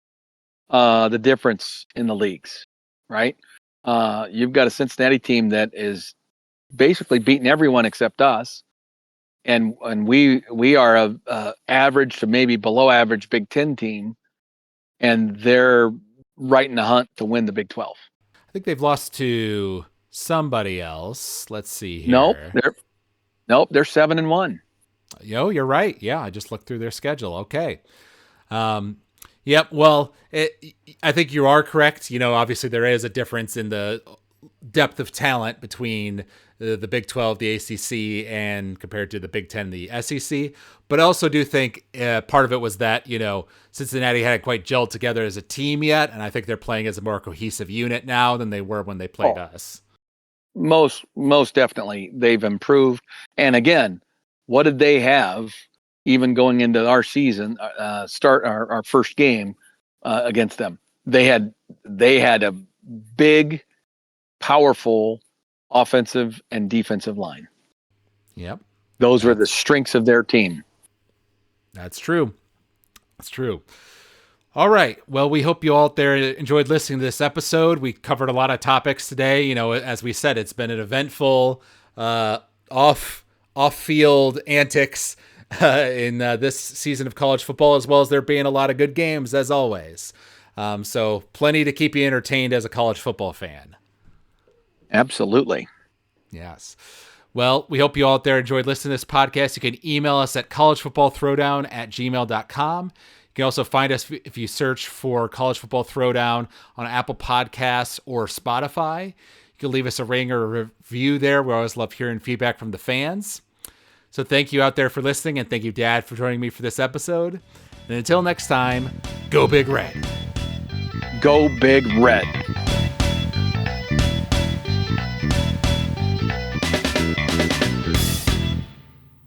the difference in the leagues, right? You've got a Cincinnati team that is basically beating everyone except us, and we are a average to maybe below average Big 10 team, and they're right in the hunt to win the Big 12. I think they've lost to somebody else. Let's see here. Nope, they're 7-1. You're right. Yeah, I just looked through their schedule. Okay. Yep. Well, I think you are correct. Obviously there is a difference in the depth of talent between the Big 12, the ACC, and compared to the Big 10, the SEC. But I also do think part of it was that, Cincinnati hadn't quite gelled together as a team yet. And I think they're playing as a more cohesive unit now than they were when they played us. Most definitely. They've improved. And again, what did they have even going into our season, start our first game against them? They had a big, powerful offensive and defensive line. Yep. Those were the strengths of their team. That's true. That's true. All right. Well, we hope you all out there enjoyed listening to this episode. We covered a lot of topics today. As we said, it's been an eventful off-field antics in this season of college football, as well as there being a lot of good games, as always. So plenty to keep you entertained as a college football fan. Absolutely. Yes. Well, we hope you all out there enjoyed listening to this podcast. You can email us at collegefootballthrowdown@gmail.com. You can also find us if you search for College Football Throwdown on Apple Podcasts or Spotify. You can leave us a rating or a review there. We always love hearing feedback from the fans. So thank you out there for listening, and thank you, Dad, for joining me for this episode. And until next time, go Big Red. Go Big Red.